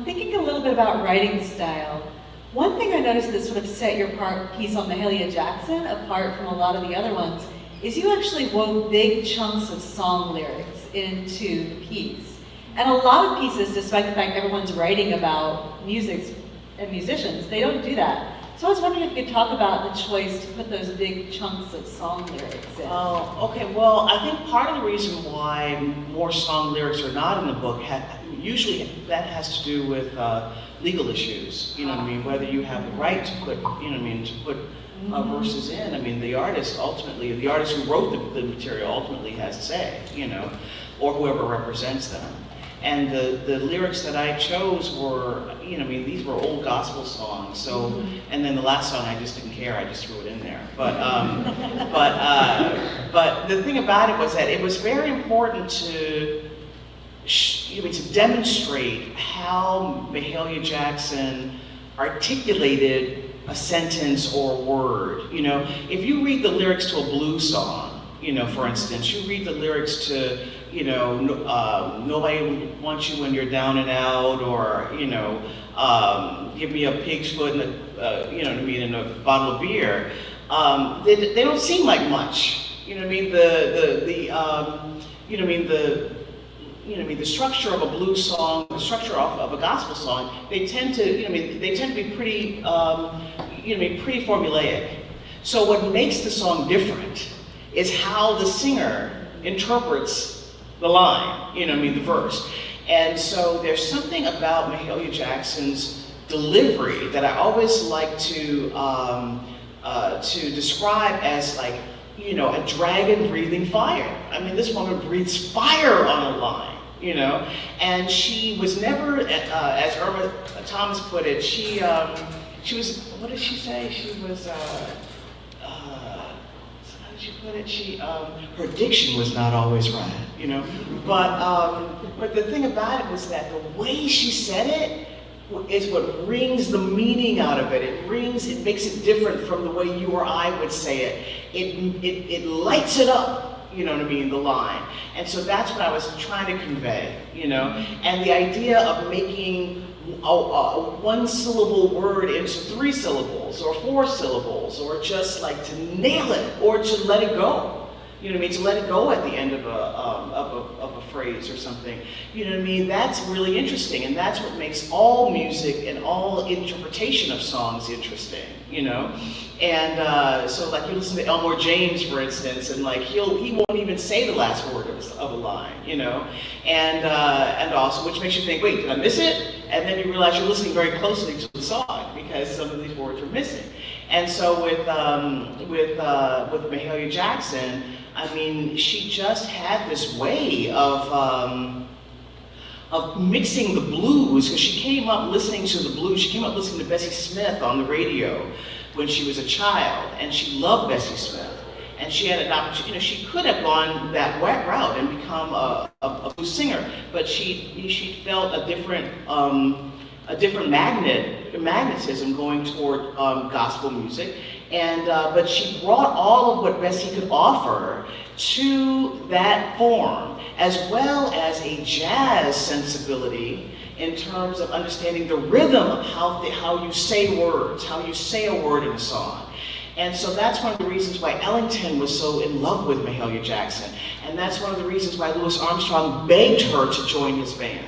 Thinking a little bit about writing style, one thing I noticed that sort of set your piece on Mahalia Jackson apart from a lot of the other ones is you actually wove big chunks of song lyrics into the piece. And a lot of pieces, despite the fact everyone's writing about music and musicians, they don't do that. So I was wondering if you could talk about the choice to put those big chunks of song lyrics in. Oh, okay. Well, I think part of the reason why more song lyrics are not in the book, usually that has to do with legal issues. You know what I mean? Whether you have the right to put, you know what I mean, to put verses in. I mean, the artist who wrote the material ultimately has to say, you know, or whoever represents them. And the lyrics that I chose were, you know, I mean, these were old gospel songs. So, and then the last song, I just didn't care. I just threw it in there. But the thing about it was that it was very important to demonstrate how Mahalia Jackson articulated a sentence or a word. You know, if you read the lyrics to a blues song, you know, for instance, you read the lyrics to, you know, nobody wants you when you're down and out, or, you know, give me a pig's foot and a, you know what I mean, and a bottle of beer. They don't seem like much. You know what I mean? You know what I mean? The structure of a blues song, the structure of a gospel song, they tend to, you know what I mean? They tend to be pretty, you know what I mean, pretty formulaic. So what makes the song different is how the singer interprets the line, you know what I mean, the verse. And so there's something about Mahalia Jackson's delivery that I always like to describe as like, you know, a dragon breathing fire. I mean, this woman breathes fire on a line, you know, and she was never, as Irma Thomas put it, she was, what did she say? She was, she put it, her diction was not always right, you know, but the thing about it was that the way she said it is what brings the meaning out of it. It makes it different from the way you or I would say it. It lights it up, you know what I mean, the line. And so that's what I was trying to convey, you know, and the idea of making a one-syllable word into 3 syllables or 4 syllables, or just like to nail it, or to let it go. You know what I mean? To let it go at the end of a phrase or something. You know what I mean? That's really interesting, and that's what makes all music and all interpretation of songs interesting, you know? And so like you listen to Elmore James, for instance, and like he won't even say the last word of a line, you know? And also, which makes you think, wait, did I miss it? And then you realize you're listening very closely to the song because some of these words are missing. And so with Mahalia Jackson, I mean, she just had this way of mixing the blues, because she came up listening to the blues. She came up listening to Bessie Smith on the radio when she was a child, and she loved Bessie Smith. And she had an opportunity, you know, she could have gone that route and become a blues singer, but she felt a different magnetism going toward gospel music. And but she brought all of what Bessie could offer to that form, as well as a jazz sensibility in terms of understanding the rhythm of how you say words, how you say a word in a song. And so that's one of the reasons why Ellington was so in love with Mahalia Jackson. And that's one of the reasons why Louis Armstrong begged her to join his band,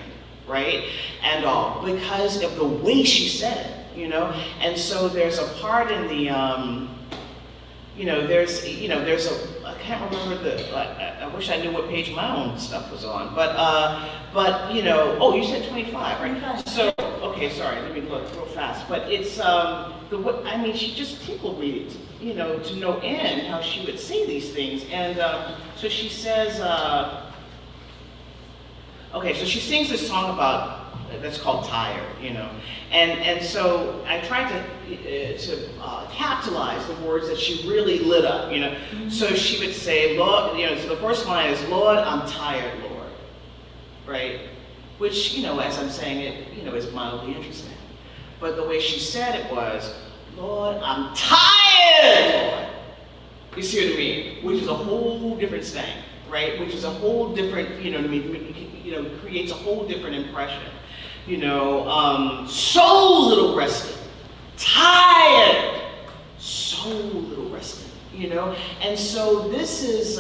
right? And all, because of the way she said it, you know? And so there's a part in the, I can't remember I wish I knew what page my own stuff was on, but you know, oh, you said 25, right? 25. So, okay, sorry, let me look real fast. But it's, I mean, she just tickled me, you know, to no end how she would say these things. And so she says, okay, so she sings this song about, that's called Tired, you know. And so I tried to capitalize the words that she really lit up, you know. Mm-hmm. So she would say, Lord, you know, so the first line is, Lord, I'm tired, Lord, right? Which, you know, as I'm saying it, you know, is mildly interesting. But the way she said it was, Lord, I'm tired, Lord. You see what I mean? Which is a whole different thing, right? Which is a whole different, you know what I mean? You know, creates a whole different impression. You know, so little rested, tired, so little rested. You know, and so this is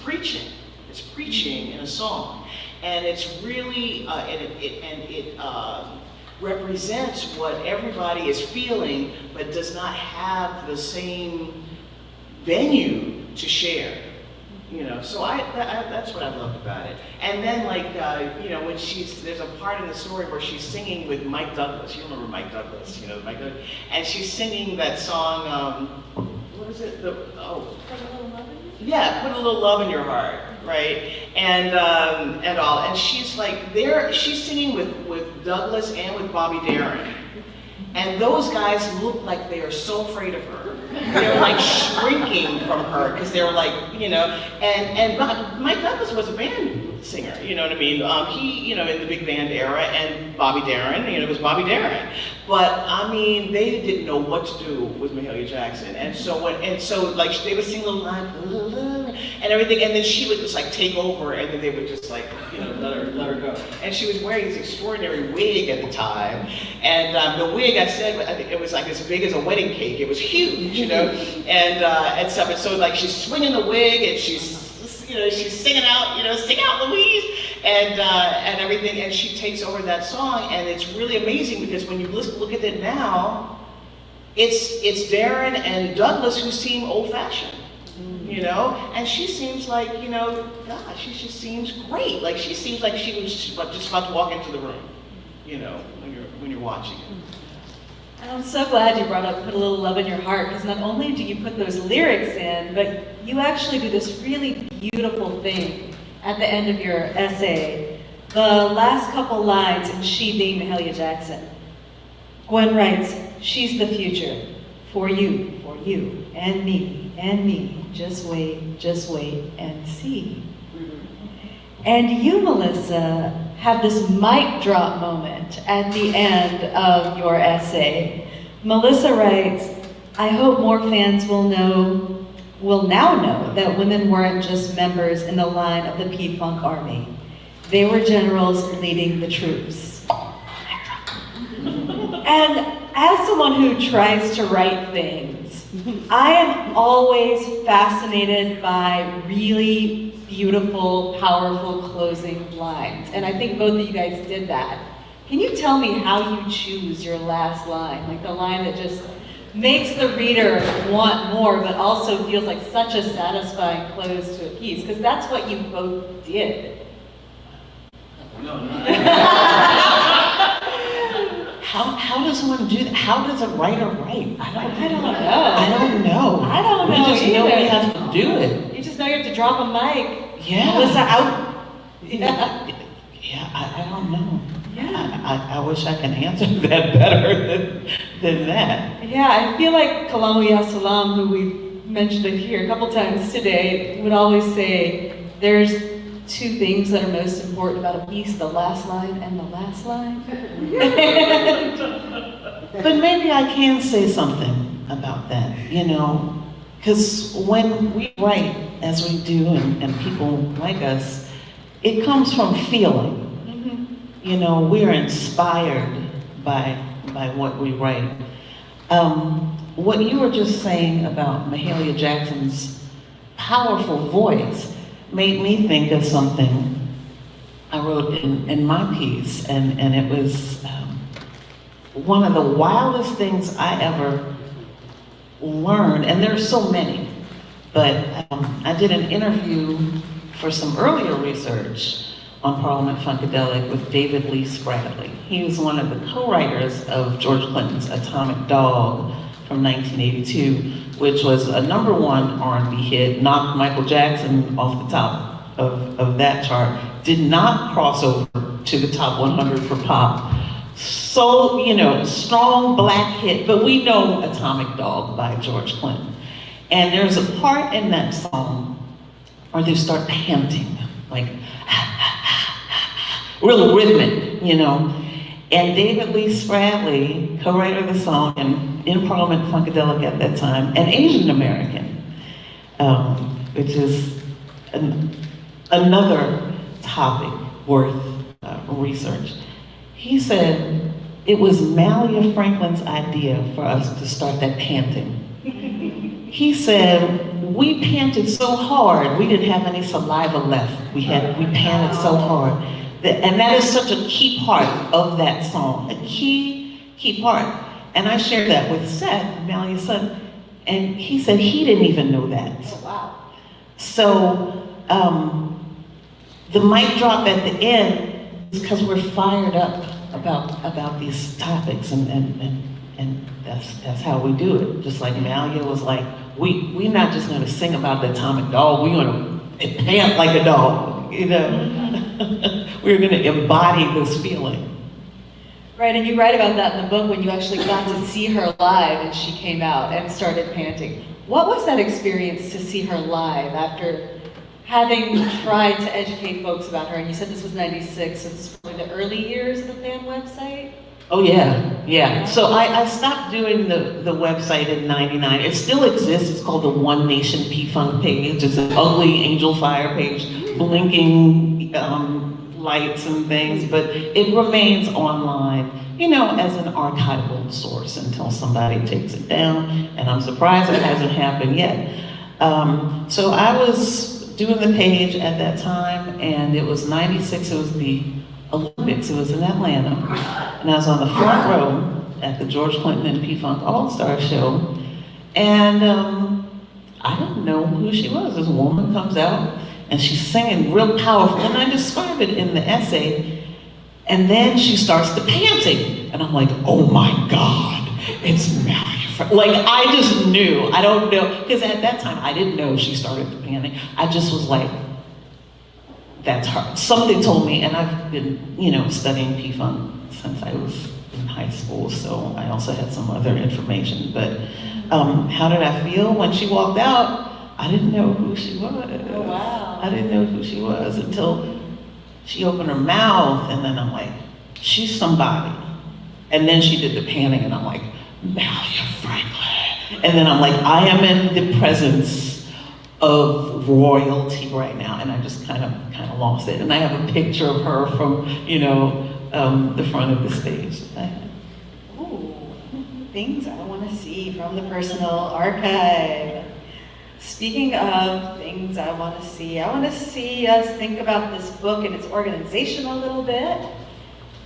preaching. It's preaching in a song, and it's really it represents what everybody is feeling, but does not have the same venue to share. You know, so that's what I loved about it. And then, like, you know, when there's a part in the story where she's singing with Mike Douglas. You remember Mike Douglas, you know, Mike Douglas. And she's singing that song, what is it? Put a little love in you? Yeah, Put a Little Love in Your Heart, right? And all. And she's like, she's singing with Douglas and with Bobby Darin. And those guys look like they are so afraid of her. They're like shrinking from her because they're like, you know, and Mike Douglas was a band singer, you know what I mean? He, you know, in the big band era, and Bobby Darin, you know, it was Bobby Darin. But I mean, they didn't know what to do with Mahalia Jackson, and so like they would sing a little line and everything, and then she would just like take over, and then they would just like, you know, let her go. And she was wearing this extraordinary wig at the time, and the wig, I think it was like as big as a wedding cake. It was huge, you know, and stuff. And so like she's swinging the wig, and she's, you know, she's singing out, you know, sing out Louise, and everything, and she takes over that song, and it's really amazing because when you look at it now, it's Darin and Douglas who seem old-fashioned, you know, and she seems like, you know, God, she just seems great. Like she seems like she was just about to walk into the room, you know, when you're watching it. And I'm so glad you brought up Put a Little Love in Your Heart, because not only do you put those lyrics in, but you actually do this really beautiful thing at the end of your essay. The last couple lines, and she being Mahalia Jackson. Gwen writes, she's the future, for you, and me. Just wait and see. And you, Melissa, have this mic drop moment at the end of your essay. Melissa writes, I hope more fans will now know that women weren't just members in the line of the P-Funk Army. They were generals leading the troops. And as someone who tries to write things, I am always fascinated by really beautiful, powerful closing lines. And I think both of you guys did that. Can you tell me how you choose your last line? Like the line that just makes the reader want more, but also feels like such a satisfying close to a piece, because that's what you both did. How does one do that? How does a writer write? I don't know. I don't know. I don't know We just know we either. have to do it. You just know you have to drop a mic. Yeah. Melissa out. Yeah. Yeah, I don't know. Yeah. I wish I could answer that better than that. Yeah, I feel like Kalamu Ya Salam, who we've mentioned it here a couple times today, would always say there's two things that are most important about a piece, the last line and the last line. But maybe I can say something about that, you know, because when we write, as we do, and people like us, it comes from feeling. You know, we're inspired by what we write. What you were just saying about Mahalia Jackson's powerful voice made me think of something I wrote in my piece, and it was one of the wildest things I ever learned, and there's so many, but I did an interview for some earlier research on Parliament Funkadelic with David Lee Spradley. He was one of the co-writers of George Clinton's Atomic Dog from 1982, which was a #1 R&B hit, knocked Michael Jackson off the top of that chart, did not cross over to the top 100 for pop. So, you know, strong black hit, but we know Atomic Dog by George Clinton. And there's a part in that song where they start panting, like, real rhythmic, you know. And David Lee Spradley, co-writer of the song, and in Parliament Funkadelic at that time, an Asian American, which is another topic worth research. He said it was Malia Franklin's idea for us to start that panting. He said, we panted so hard, we didn't have any saliva left. We panted so hard. And that is such a key part of that song, a key part. And I shared that with Seth, Malia's son, and he said he didn't even know that. Oh, wow. So the mic drop at the end is because we're fired up about these topics, and that's how we do it. Just like Malia was like, we're not just gonna sing about the atomic dog, we're gonna pant like a dog, you know? We're gonna embody this feeling. Right, and you write about that in the book when you actually got to see her live and she came out and started panting. What was that experience to see her live after having tried to educate folks about her? And you said this was 96, so this is probably the early years of the fan website? Oh yeah. So I stopped doing the website in 99. It still exists. It's called the One Nation P-Funk page. It's an ugly angel fire page, blinking lights and things, but it remains online, you know, as an archival source until somebody takes it down, and I'm surprised it hasn't happened yet. So I was doing the page at that time, and it was 96, it was the Olympics, it was in Atlanta, and I was on the front row at the George Clinton and P-Funk All-Star show, and I didn't know who she was. This woman comes out, and she's singing real powerful, and I describe it in the essay, and then she starts the panting, and I'm like, oh my God, it's Malia. Like, I just knew, I don't know, because at that time, I didn't know she started the panting. I just was like, that's her. Something told me, and I've been, you know, studying P-Funk since I was in high school, so I also had some other information, but how did I feel when she walked out? I didn't know who she was. Oh, wow. I didn't know who she was until she opened her mouth, and then I'm like, she's somebody. And then she did the panting, and I'm like, Malia Franklin. And then I'm like, I am in the presence of royalty right now, and I just kind of lost it. And I have a picture of her from, you know, the front of the stage. Ooh, things I want to see from the personal archive. Speaking of things I want to see us think about this book and its organization a little bit.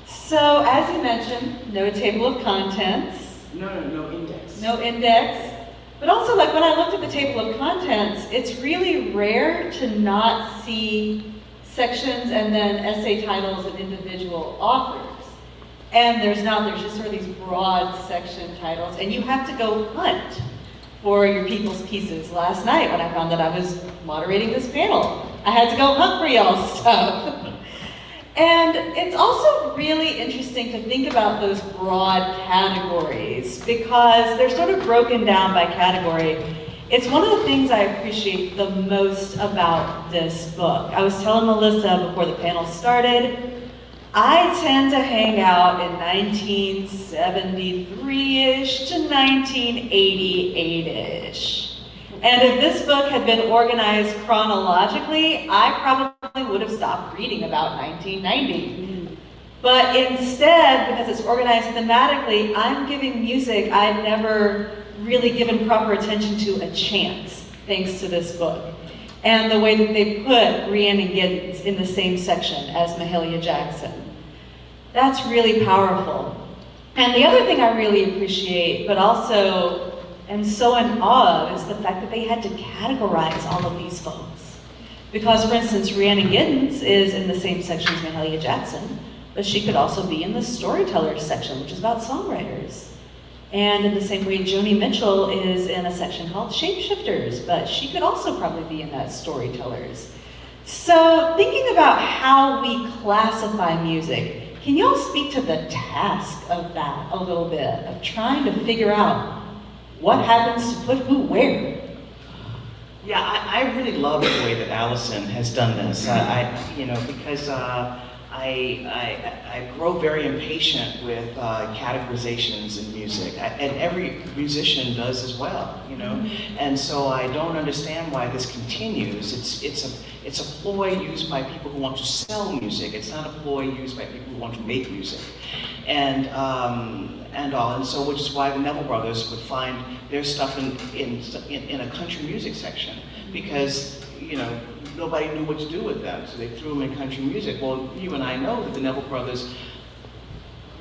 So, as you mentioned, no table of contents. No index. No index. But also, like when I looked at the table of contents, it's really rare to not see sections and then essay titles of individual authors. And there's just sort of these broad section titles, and you have to go hunt for your people's pieces. Last night when I found that I was moderating this panel, I had to go hunt for y'all's stuff. And it's also really interesting to think about those broad categories because they're sort of broken down by category. It's one of the things I appreciate the most about this book. I was telling Melissa before the panel started, I tend to hang out in 1973-ish to 1988-ish. And if this book had been organized chronologically, I probably would have stopped reading about 1990. But instead, because it's organized thematically, I'm giving music I'd never really given proper attention to a chance, thanks to this book. And the way that they put Rhiannon Giddens in the same section as Mahalia Jackson. That's really powerful. And the other thing I really appreciate, but also am so in awe of, is the fact that they had to categorize all of these folks. Because, for instance, Rhiannon Giddens is in the same section as Mahalia Jackson, but she could also be in the storytellers section, which is about songwriters. And in the same way, Joni Mitchell is in a section called Shapeshifters, but she could also probably be in that storytellers. So thinking about how we classify music, can y'all speak to the task of that a little bit, of trying to figure out what happens to put who where? Yeah, I really love the way that Allison has done this. Because I grow very impatient with categorizations in music, and every musician does as well, And so I don't understand why this continues. It's a ploy used by people who want to sell music. It's not a ploy used by people who want to make music, and so which is why the Neville Brothers would find their stuff in a country music section because nobody knew what to do with them, so they threw them in country music. Well, you and I know that the Neville Brothers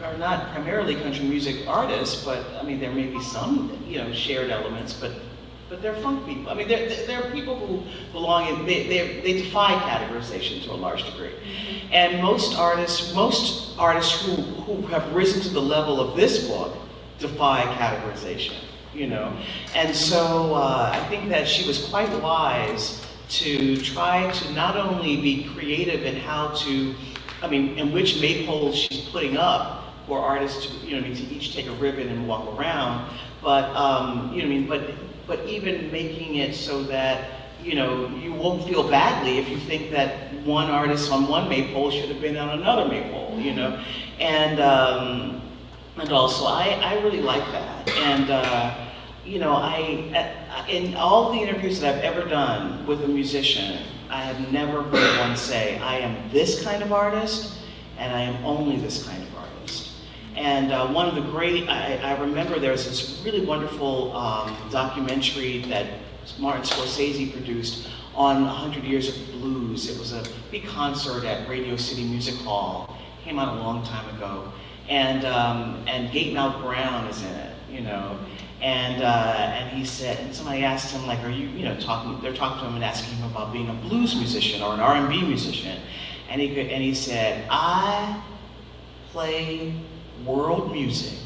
are not primarily country music artists, but I mean there may be some shared elements, but they're funk people. I mean they're people who belong in they defy categorization to a large degree, and most artists who have risen to the level of this book defy categorization, and so I think that she was quite wise to try to not only be creative in in which maypoles she's putting up for artists to each take a ribbon and walk around, but but even making it so that you won't feel badly if you think that one artist on one maypole should have been on another maypole, and also I really like that, and in all the interviews that I've ever done with a musician, I have never heard one say, I am this kind of artist, and I am only this kind of artist. And one of the great, I remember there was this really wonderful documentary that Martin Scorsese produced on 100 Years of Blues. It was a big concert at Radio City Music Hall. It came out a long time ago. And Gaten Brown is in it, And he said, and somebody asked him, like, are you, they're talking to him and asking him about being a blues musician or an R&B musician. And he said, I play world music,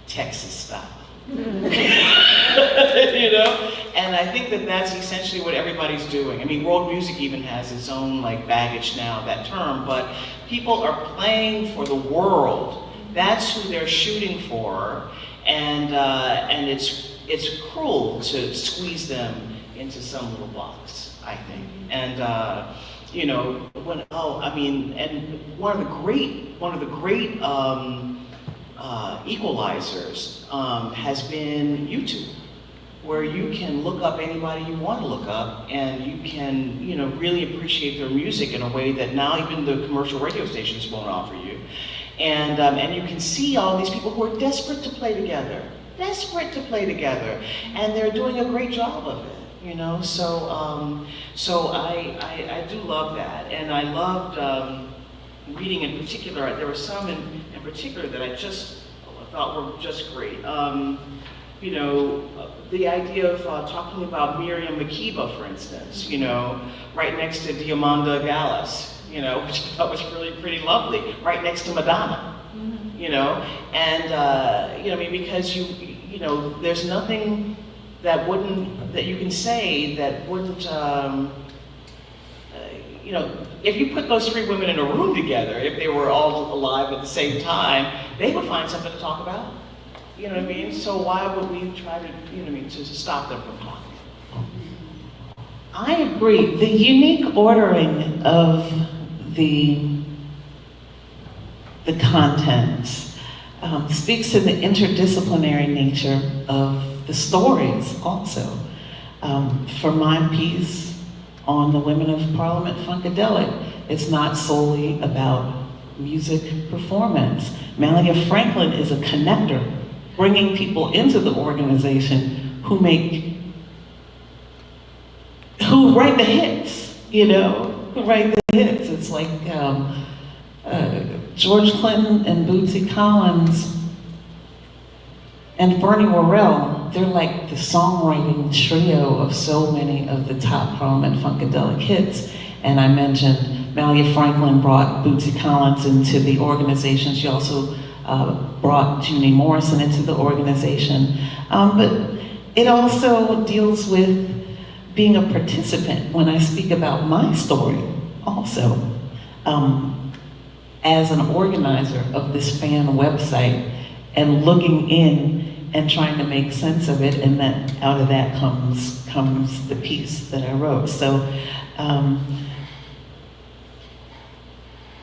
Texas style. And I think that that's essentially what everybody's doing. I mean, world music even has its own baggage now, that term, but people are playing for the world. That's who they're shooting for. And it's cruel to squeeze them into some little box, I think. And one of the great equalizers has been YouTube, where you can look up anybody you want to look up, and you can really appreciate their music in a way that now even the commercial radio stations won't offer you. And you can see all these people who are desperate to play together, and they're doing a great job of it. you know. So I do love that, and I loved reading in particular. There were some in particular that I just thought were just great. You know, the idea of talking about Miriam Makeba, for instance, you know, right next to Diamanda Gallas, you know, which I thought was really pretty lovely, right next to Madonna, you know, and, you know, I mean, because you know, there's nothing that you can say that wouldn't, you know, if you put those three women in a room together, if they were all alive at the same time, they would find something to talk about. You know what I mean? So why would we try to, you know what I mean, to stop them from talking? I agree. The unique ordering of the contents speaks to the interdisciplinary nature of the stories also. For my piece on the Women of Parliament Funkadelic, it's not solely about music performance. Malia Franklin is a connector, bringing people into the organization who write the hits, you know, who write the hits. It's like George Clinton and Bootsy Collins and Bernie Worrell, they're like the songwriting trio of so many of the top Parliament Funkadelic hits. And I mentioned Malia Franklin brought Bootsy Collins into the organization. She also brought Junie Morrison into the organization. But it also deals with being a participant when I speak about my story also. As an organizer of this fan website and looking in and trying to make sense of it, and then out of that comes the piece that I wrote. So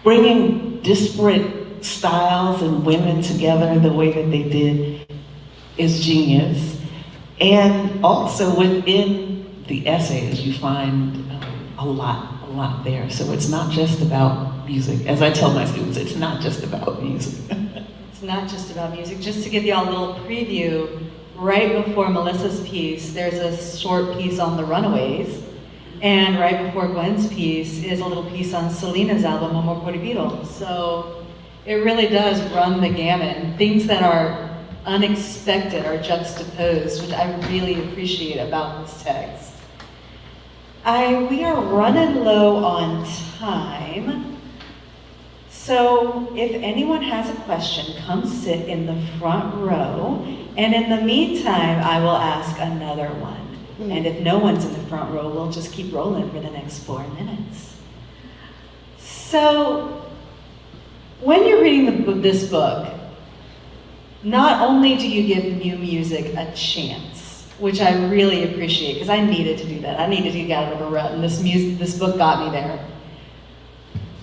bringing disparate styles and women together the way that they did is genius. And also within the essays, you find a lot there. So it's not just about music. As I tell my students, it's not just about music. It's not just about music. Just to give you all a little preview, right before Melissa's piece, there's a short piece on the Runaways. And right before Gwen's piece is a little piece on Selena's album, Amor Prohibido. So it really does run the gamut. And things that are unexpected are juxtaposed, which I really appreciate about this text. We are running low on time. So if anyone has a question, come sit in the front row. And in the meantime, I will ask another one. And if no one's in the front row, we'll just keep rolling for the next 4 minutes. So, when you're reading this book, not only do you give new music a chance, which I really appreciate, because I needed to do that. I needed to get out of a rut, and this book got me there.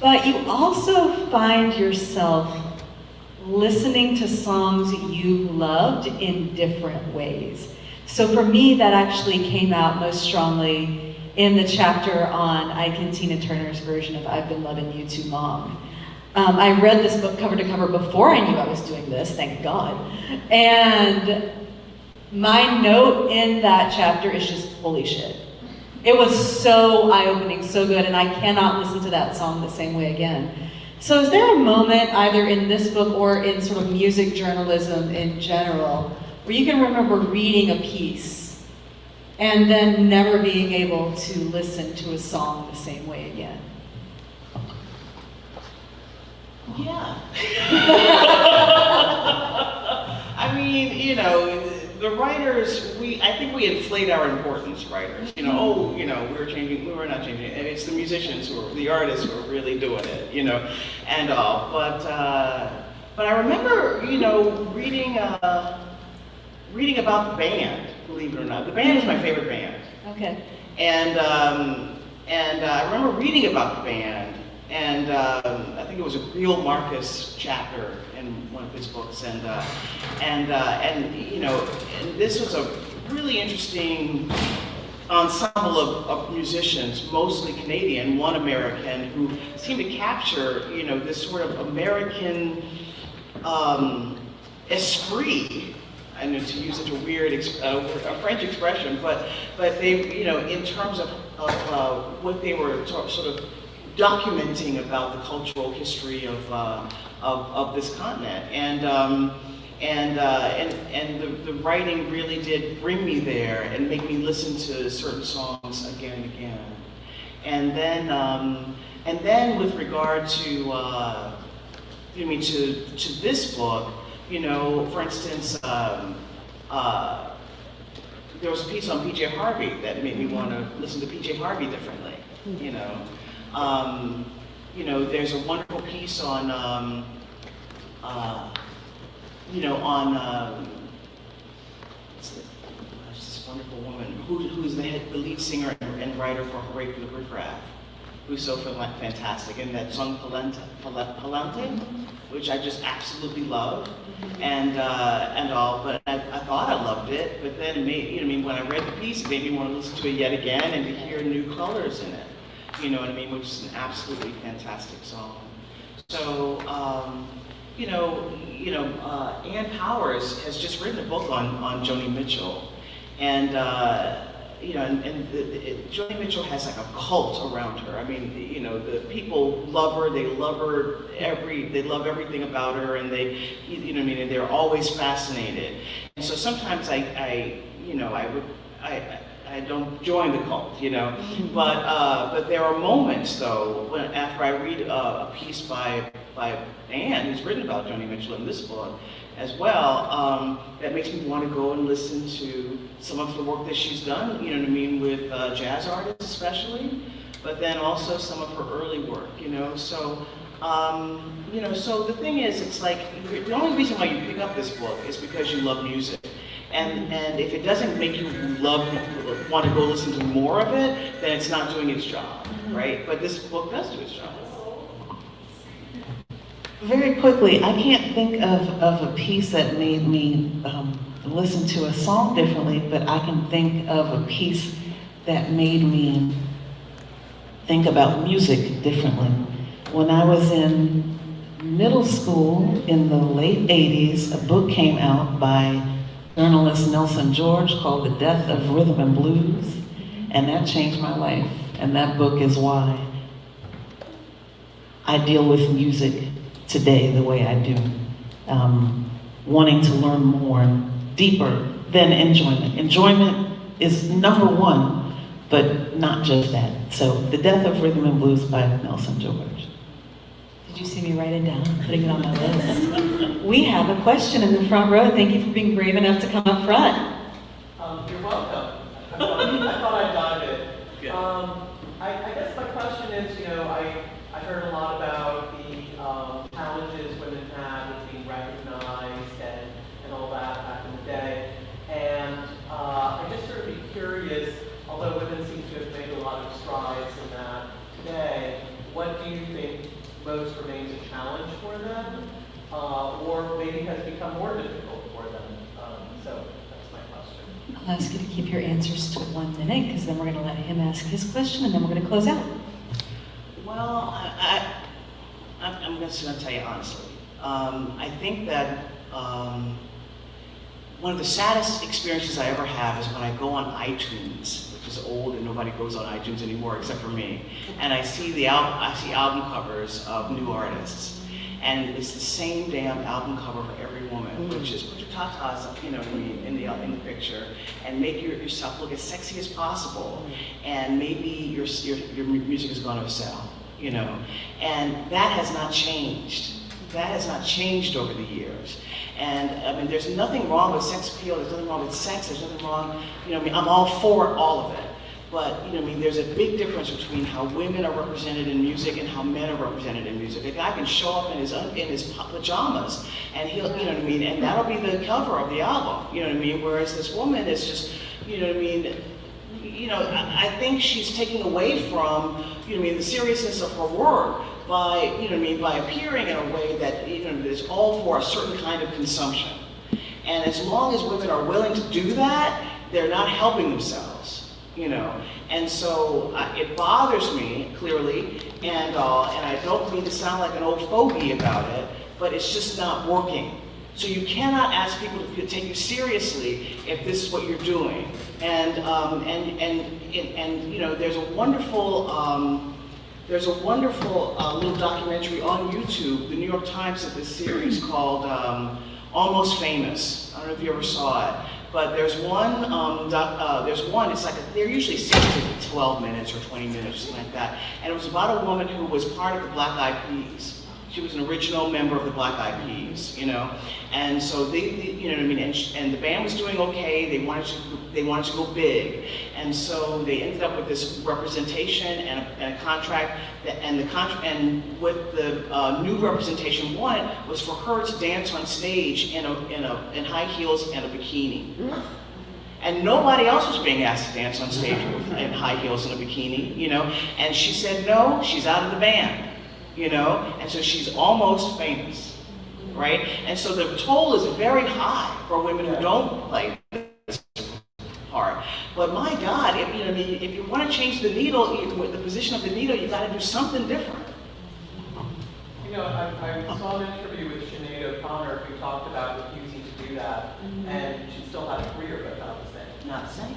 But you also find yourself listening to songs you've loved in different ways. So for me, that actually came out most strongly in the chapter on Ike and Tina Turner's version of I've Been Loving You Too Long. I read this book cover to cover before I knew I was doing this, thank God. And my note in that chapter is just, holy shit. It was so eye-opening, so good, and I cannot listen to that song the same way again. So is there a moment, either in this book or in sort of music journalism in general, where you can remember reading a piece and then never being able to listen to a song the same way again? Yeah. I mean, you know, the writers, I think we inflate our importance, writers. You know, oh, you know, we're not changing it. And it's the musicians the artists who are really doing it, you know, and all. But I remember, you know, reading about the band, believe it or not. The band is my favorite band. Okay. And I remember reading about the band, and I think it was a Greil Marcus chapter in one of his books, and you know, and this was a really interesting ensemble of musicians, mostly Canadian, one American, who seemed to capture, you know, this sort of American esprit I know to use such a weird a French expression, but they, you know, in terms of what they were sort of documenting about the cultural history of this continent, and the writing really did bring me there and make me listen to certain songs again and again, and then with regard to to this book. You know, for instance, there was a piece on PJ Harvey that made me want to listen to PJ Harvey differently. You know, there's a wonderful piece on, this wonderful woman who's the lead singer and writer for Hooray for the Riffraff, who's so fantastic, and that song Palante, which I just absolutely love, and all. But I thought I loved it, but then it made, you know what I mean, when I read the piece, it made me want to listen to it yet again and to hear new colors in it. You know what I mean? Which is an absolutely fantastic song. So, Ann Powers has just written a book on Joni Mitchell, and Joni Mitchell has like a cult around her. I mean, you know, the people love her. They love her. They love everything about her, and they, you know what I mean. And they're always fascinated. And so sometimes I don't join the cult, you know. But there are moments though when after I read a piece by Anne, who's written about Joni Mitchell in this book as well, that makes me want to go and listen to some of the work that she's done, you know what I mean, with jazz artists especially, but then also some of her early work, you know. So, so the thing is, it's like, the only reason why you pick up this book is because you love music. And if it doesn't make you want to go listen to more of it, then it's not doing its job, right? But this book does do its job. Very quickly, I can't think of a piece that made me listen to a song differently, but I can think of a piece that made me think about music differently. When I was in middle school in the late 80s, a book came out by journalist Nelson George called The Death of Rhythm and Blues, and that changed my life. And that book is why I deal with music today the way I do, wanting to learn more, deeper than enjoyment. Enjoyment is number one, but not just that. So, The Death of Rhythm and Blues by Nelson George. Did you see me write it down, putting it on my list? We have a question in the front row. Thank you for being brave enough to come up front. You're welcome. I thought I'd dive in. I guess my question is, you know, I heard a lot about the challenges women had with being recognized and all that back in the day. And I just sort of be curious, although women seem to have made a lot of strides in that today, what do you think most remains a challenge for them, or maybe has become more difficult for them? So that's my question. I'll ask you to keep your answers to 1 minute, because then we're going to let him ask his question, and then we're going to close out. Well, I'm just going to tell you honestly. I think that one of the saddest experiences I ever have is when I go on iTunes, which is old and nobody goes on iTunes anymore except for me, and I see album covers of new artists, and it's the same damn album cover for every woman, which is put your tatas up, you know what I mean, in the picture, and make yourself look as sexy as possible, and maybe your music is going to sell, you know, and that has not changed. That has not changed over the years. And I mean, there's nothing wrong with sex appeal, there's nothing wrong with sex, there's nothing wrong, you know what I mean, I'm all for all of it. But, you know what I mean, there's a big difference between how women are represented in music and how men are represented in music. A guy can show up in his pajamas and he'll, you know what I mean, and that'll be the cover of the album, you know what I mean, whereas this woman is just, you know what I mean, you know, I think she's taking away from, you know what I mean, the seriousness of her work by, you know what I mean, by appearing in a way that, you know, is all for a certain kind of consumption. And as long as women are willing to do that, they're not helping themselves, you know. And so it bothers me, clearly, and I don't mean to sound like an old fogey about it, but it's just not working. So you cannot ask people to take you seriously if this is what you're doing. And you know, there's a wonderful little documentary on YouTube. The New York Times did this series called Almost Famous. I don't know if you ever saw it, but there's one. It's like they're usually 6 to 12 minutes or 20 minutes, something like that. And it was about a woman who was part of the Black Eyed Peas. She was an original member of the Black Eyed Peas, you know, and so they you know what I mean, and the band was doing okay. They wanted to go big, and so they ended up with this representation and a contract. And what the new representation wanted was for her to dance on stage in high heels and a bikini. And nobody else was being asked to dance on stage in high heels and a bikini, you know. And she said no, she's out of the band. You know, and so she's almost famous, right? And so the toll is very high for women who don't play this part. But my God, if, you know, if you want to change the needle, the position of the needle, you got to do something different. You know, I saw an interview with Sinead O'Connor who talked about refusing to do that, and she still had a career, but not the same. Not the same.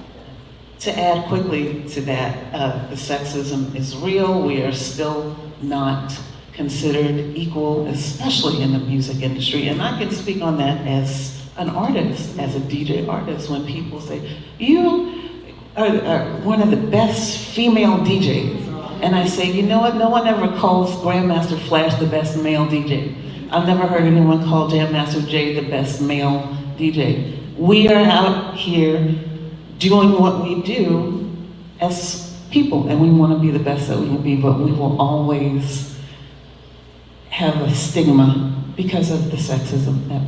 To add quickly to that, the sexism is real. We are still not considered equal, especially in the music industry. And I can speak on that as an artist, as a DJ artist, when people say, you are one of the best female DJs. And I say, you know what, no one ever calls Grandmaster Flash the best male DJ. I've never heard anyone call Jam Master Jay the best male DJ. We are out here doing what we do as people, and we want to be the best that we can be, but we will always have a stigma because of the sexism that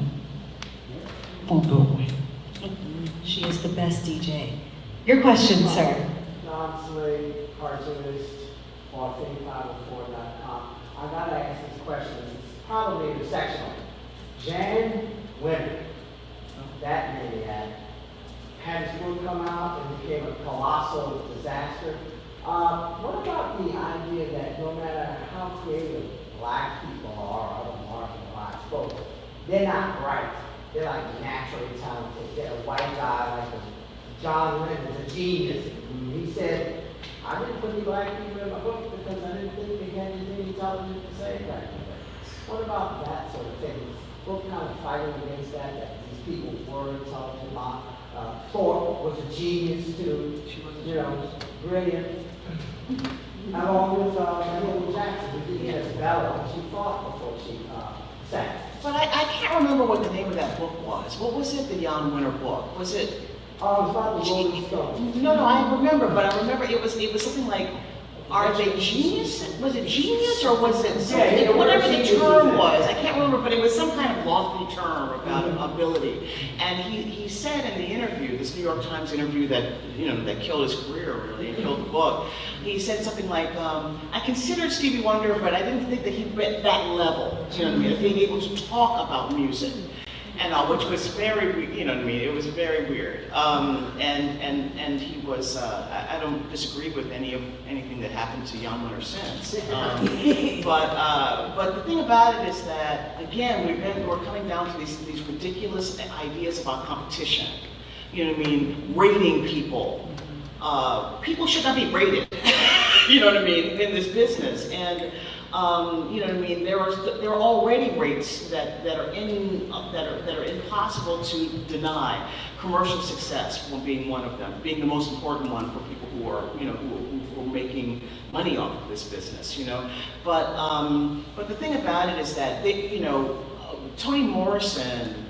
won't go away. She is the best DJ. Your question, sir. Non-slave cartoonist or thing504.com. I gotta ask this question. It's probably intersectional. Jan Winter, that maniac, had his book come out and became a colossal disaster. What about the idea that no matter how creative Black people are, other marginalized folks, they're not bright. They're like naturally talented. They're a white guy like John Lennon's a genius. He said, I didn't put any Black people in my book because I didn't think they had anything intelligent to say Black people. What about that sort of thing? Book kind of fighting against that these people were intelligent. Thorpe was a genius too. She was, you know, brilliant. Along with Michael Jackson, who did as Bella. She fought before she sang. But I can't remember what the name of that book was. What was it, the Jan Winter book? Was it? Oh, it's about the Rolling Stones. No, I remember, but I remember it was something like, are they genius? Was it genius or was it something, or whatever the term was? I can't remember, but it was some kind of lofty term about ability. And he said in the interview, this New York Times interview that, you know, that killed his career really, and killed the book. He said something like, I considered Stevie Wonder, but I didn't think that he'd be at that level, you know what I mean, of being able to talk about music. And which was very, you know what I mean, it was very weird. And he was, I don't disagree with anything that happened to Jan Winter since. But the thing about it is that, again, we're coming down to these ridiculous ideas about competition. You know what I mean? Rating people. People should not be rated, you know what I mean, in this business. And you know what I mean? There are already rates that are impossible to deny. Commercial success being one of them, being the most important one for people who are, you know, who are making money off of this business, you know. But the thing about it is that you know, Toni Morrison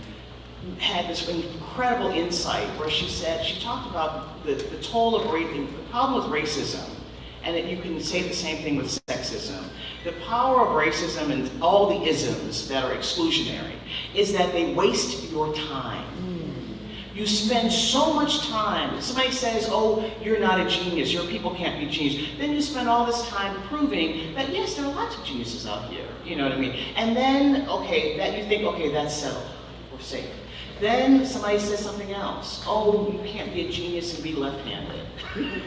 had this incredible insight where she talked about the toll of racism, the problem with racism, and that you can say the same thing with sexism. The power of racism and all the isms that are exclusionary is that they waste your time. You spend so much time. Somebody says, oh, you're not a genius, your people can't be genius. Then you spend all this time proving that, yes, there are lots of geniuses out here, you know what I mean? And then, okay, that you think, okay, that's settled, we're safe. Then somebody says something else. Oh, you can't be a genius and be left-handed.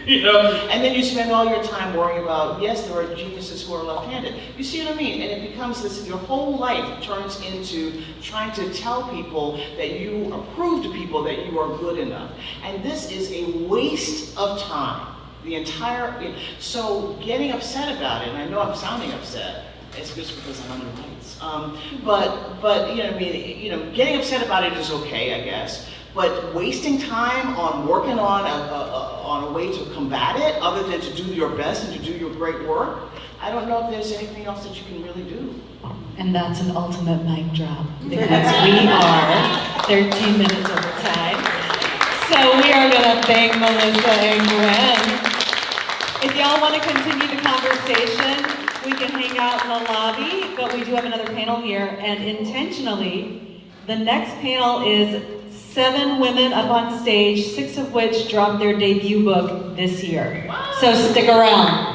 You know? And then you spend all your time worrying about, yes, there are geniuses who are left-handed. You see what I mean? And it becomes this, your whole life turns into trying to tell people that you prove to people that you are good enough. And this is a waste of time. The entire, so getting upset about it, and I know I'm sounding upset, it's just because I'm under lights. But you know what I mean, getting upset about it is okay, I guess. But wasting time on working on a way to combat it, other than to do your best and to do your great work, I don't know if there's anything else that you can really do. And that's an ultimate mic drop, because we are 13 minutes over time. So we are gonna thank Melissa and Gwen. If y'all want to continue the conversation, we can hang out in the lobby, but we do have another panel here, and intentionally, the next panel is 7 women up on stage, 6 of which dropped their debut book this year. So stick around.